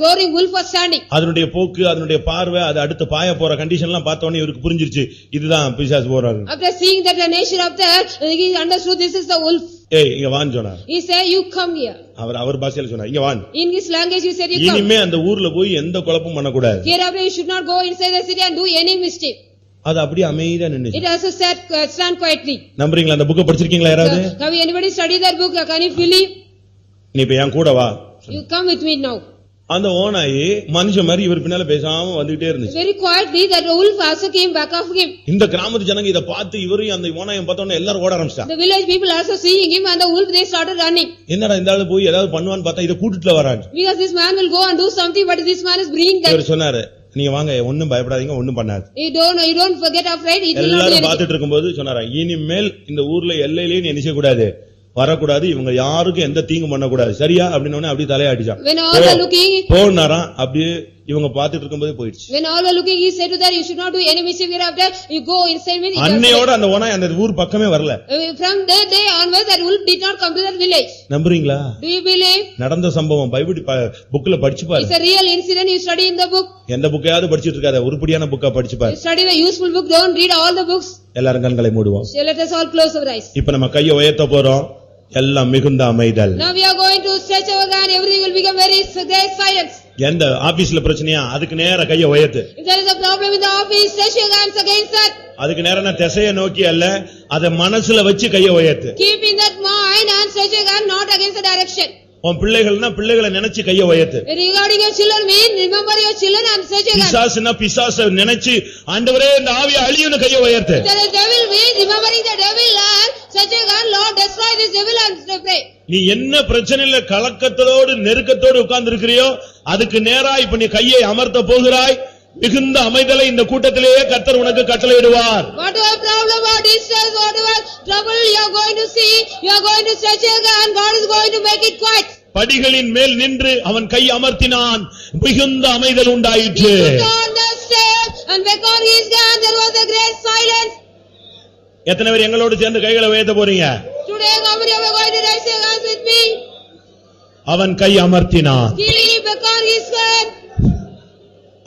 roaring wolf was standing. அதனுடைய போக்கு, அதனுடைய பார்வை, அது அடுத்து பாய போற கண்டிஷன் எல்லாம் பார்த்த உடனே இவருக்கு புரிஞ்சிருச்சு, இதுதான் பிசாசு போறாரு. After seeing that the nature of that, he understood this is the wolf. ஏய் இங்க வான்னு சொன்னார். He said, you come here. அவர் பாஷையில சொன்னார், இங்க வான்னு. In his language he said, you come. இனிமே அந்த ஊர்ல போய் எந்த குழப்பமும் பண்ண கூடாது. Hereafter you should not go inside the city and do any mistake. அது அப்படியே அமைதியா நின்னுச்சு. It also said, stand quietly. நம்புறீங்களா? அந்த புக்கை படிச்சிருக்கீங்களா யாராவது? Have anybody studied that book? Can you believe? நீ இப்ப என் கூட வா. You come with me now. அந்த ஓனாய் மனுஷ மாதிரி இவர் பின்னால பேசாம வந்துட்டே இருந்துச்சு. Very quietly that wolf also came back of him. இந்த கிராமத்து ஜனங்க இத பார்த்து இவரையும் அந்த ஓனாயும் பார்த்த உடனே எல்லாரும் ஓட ஆரம்பிச்சாங்க. The village people also seeing him and the wolf, they started running. என்னடா இந்த ஆளு போய் ஏதாவது பண்ணுவான்னு பார்த்தா இத கூட்டிட்டு வராங்க. Because this man will go and do something, but this man is bringing that. இவர் சொன்னாரு, நீங்க வாங்க, ஒண்ணும் பயப்படாதீங்க, ஒண்ணும் பண்ணாது. You don't forget afraid, it will not do எல்லாரும் anything. பார்த்துட்டு இருக்கும்போது சொன்னாரா, இனிமேல் இந்த ஊர்ல எல்லையிலேயே நீ நினைக்க கூடாது, வரக்கூடாது, இவங்க யாருக்கும் எந்த தீங்கு பண்ண கூடாது, சரியா? அப்படினே அப்படியே தலையாடிச்சான். When all were looking, போனாரா அப்படியே இவங்க பார்த்துட்டு இருக்கும்போது போயிடுச்சு. when all were looking, he said to that, you should not do any mischief hereafter, you go inside me. அன்னையோட அந்த ஓனாய் அந்த ஊர் பக்கமே வரல. From that day onwards, that wolf did not come to that village. நம்புறீங்களா? Do you believe? நடந்த சம்பவம் Bible புக்ல படிச்சு பாரு. It's a real incident, you study in the book. எந்த புக்கையாவது படிச்சிட்டு இருக்காத, உருப்படியான புக்கா படிச்சு பாரு. Study the useful book, don't read all the books. எல்லாரும் கண்களை மூடுவோம். So let us all close our eyes. இப்ப நம்ம கையை உயர்த்த போறோம். எல்லாம் மிகுந்த அமைதல். Now we are going to stretch our hand, everything will become very great silence. எந்த ஆபீஸ்ல பிரச்சனையா, அதுக்கு நேரா கையை உயர்த்து. If there is a problem in the office, stretch your hands against that. அதுக்கு நேரா திசையை நோக்கி அல்ல, அத மனசுல வச்சு கையை உயர்த்து. Keep in that mind and stretch your hand not against the direction. உன் பிள்ளைகள்னா பிள்ளைகளை நினைச்சு கையை உயர்த்து. Regarding your children, mean remember your children and stretch your hand. பிசாசுனா பிசாசை நினைச்சு ஆண்டவரே இந்த ஆவியை அழியும்னு கையை உயர்த்து. There is devil, mean remembering the devil and stretch your hand, Lord destroy this devil and pray. நீ என்ன பிரச்சனையில கலக்கத்தோடு நெருக்கத்தோடு உட்கார்ந்து இருக்கிறியோ, அதுக்கு நேரா இப்ப நீ கையை அமர்த்த போகிறாய். மிகுந்த அமைதலை இந்த கூட்டத்திலேயே கர்த்தர் உனக்கு கட்டளையிடுவார். Whatever problem or distress, whatever trouble you are going to see, you are going to stretch your hand, God is going to make it quiet. படிகளின் மேல் நின்று அவன் கை அமர்த்தினான், மிகுந்த அமைதல் உண்டாயிற்று. He put on the step and beckoned his hand, there was a great silence. எத்தனை பேர் எங்களோடு சேர்ந்து கைகளை உயர்த்த போறீங்க? Today how many of you are going to raise your hands with me? அவன் கை அமர்த்தினான். He beckoned his hand.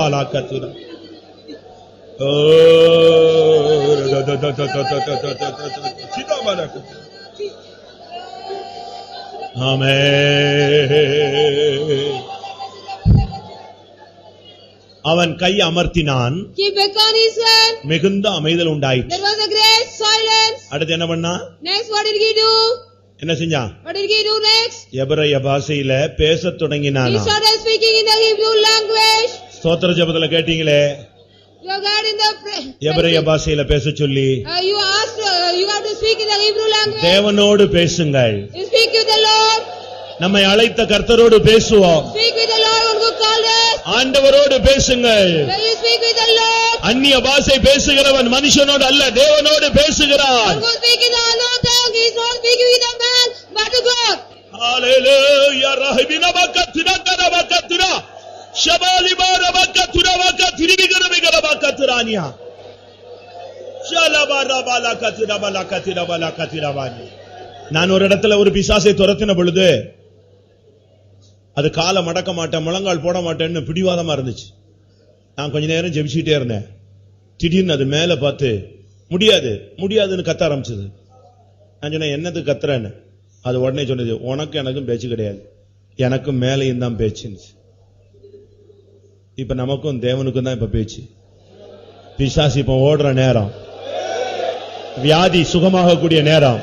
பாலாக்கத்துரா. ஓ சிதாபாலாக்கத்துரா. ஆமென். அவன் கை அமர்த்தினான், He beckoned his hand. மிகுந்த அமைதல் உண்டாயிற்று. There was a great silence. அடுத்து என்ன பண்ணா? Next, what did he do? என்ன செஞ்சான்? What did he do next? எபிரேய பாஷையில பேசத் He தொடங்கினான். started speaking in the Hebrew language. ஸ்தோத்திர ஜெபத்துல கேட்டீங்களே, You got in the எபிரேய பாஷையில பேச சொல்லி. you asked, you have to speak in the Hebrew language. தேவனோடு பேசுங்கள். You speak with the Lord. நம்மை அழைத்த கர்த்தரோடு பேசுவோம். Speak with the Lord who called us. ஆண்டவரோடு பேசுங்கள். When you speak with the Lord. அந்நிய பாஷை பேசுகிறவன் மனுஷனோடு அல்ல, தேவனோடு பேசுகிறான். Who speak in the unknown tongue, he is not speaking with a man, but to God. ஹalleluya. ரஹிபின பக்கத்துனா கரபக்கத்துனா ஷபாலிபார பக்கத்துனா வக்கத்திரிபிகரபிகர பக்கத்துரானியா ஷலபார பாலகத்துனா பாலகத்துனா பாலகத்துராவானி. நான் ஒரு இடத்துல ஒரு பிசாசை துரத்தின பொழுது அது காலை மடக்க மாட்டேன், முழங்கால் போட மாட்டேன்னு பிடிவாதமா இருந்துச்சு. நான் கொஞ்ச நேரம் ஜெபிச்சுட்டே இருந்தேன். திடீர்னு அது மேல பார்த்து முடியாது முடியாதுன்னு கத்த ஆரம்பிச்சது. நான் சொன்னேன், என்னது கத்துறேன்னு. அது உடனே சொன்னது, உனக்கு எனக்கும் பேச்சு கிடையாது, எனக்கும் மேலையும் தான் பேச்சுன்னு. இப்ப நமக்கும் தேவனுக்கும் தான் இப்ப பேச்சு. பிசாசு இப்ப ஓடுற நேரம், வியாதி சுகமாகக்கூடிய நேரம்,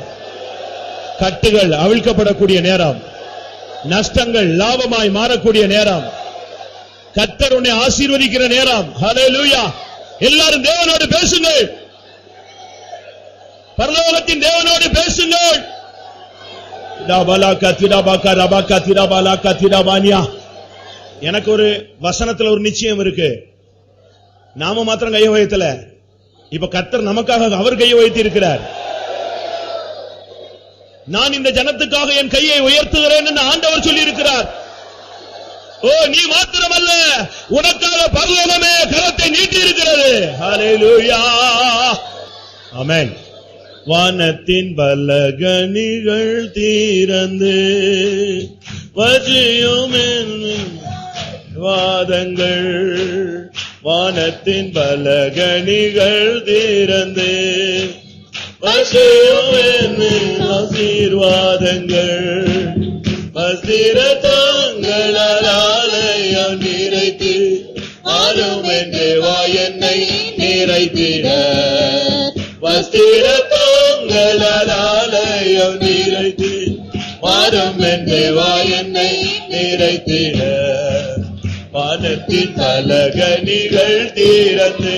கட்டுகள் அவிழ்க்கப்படக்கூடிய நேரம், நஷ்டங்கள் லாபமாய் மாறக்கூடிய நேரம், கர்த்தர் உன்னை ஆசீர்வதிக்கிற நேரம். ஹல்லேலூயா. எல்லாரும் தேவனோடு பேசுங்கள், பரலோகத்தின் தேவனோடு பேசுங்கள். எனக்கு ஒரு வசனத்துல ஒரு நிச்சயம் இருக்கு. நாம மாத்திரம் கையை உயர்த்தல, இப்ப கர்த்தர் நமக்காக அவர் கையை உயர்த்தி இருக்கிறார். நான் இந்த ஜனத்துக்காக என் கையை உயர்த்துகிறேன் என்று ஆண்டவர் சொல்லி இருக்கிறார். ஓ, நீ மாத்திரமல்ல, உனக்காக பரலோகமே கரத்தை நீட்டி இருக்கிறது. ஹல்லேலூயா. ஆமென். வானத்தின் பலகணிகள் தீரந்து வஜியும் வாதங்கள், வானத்தின் பலகணிகள் தீரந்து வஜியும் ஆசீர்வாதங்கள், வஸ்திர தங்களால் ஆலயம் நிறைத்து ஆளும் தேவா என்னை நிறைத்திட, வஸ்திர தங்களால் ஆலயம் நிறைத்து ஆளும் தேவா என்னை நிறைத்திட, வானத்தின் பலகணிகள் தீரந்து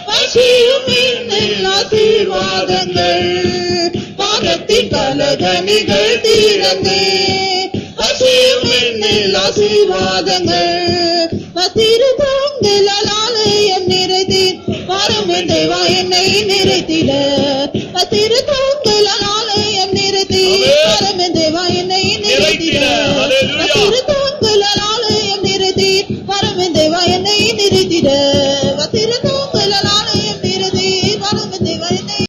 வசியும் ஆசீர்வாதங்கள், வானத்தின் பலகணிகள் தீரந்து வசியும் ஆசீர்வாதங்கள், வஸ்திர தங்களால் ஆலயம் நிறைத்து வரும் தேவா என்னை நிறைத்திட, வஸ்திர தங்களால் ஆலயம் நிறைத்து வரும் தேவா என்னை நிறைத்திட, வஸ்திர தங்களால் ஆலயம் நிறைத்து வரும் தேவா என்னை நிறைத்திட.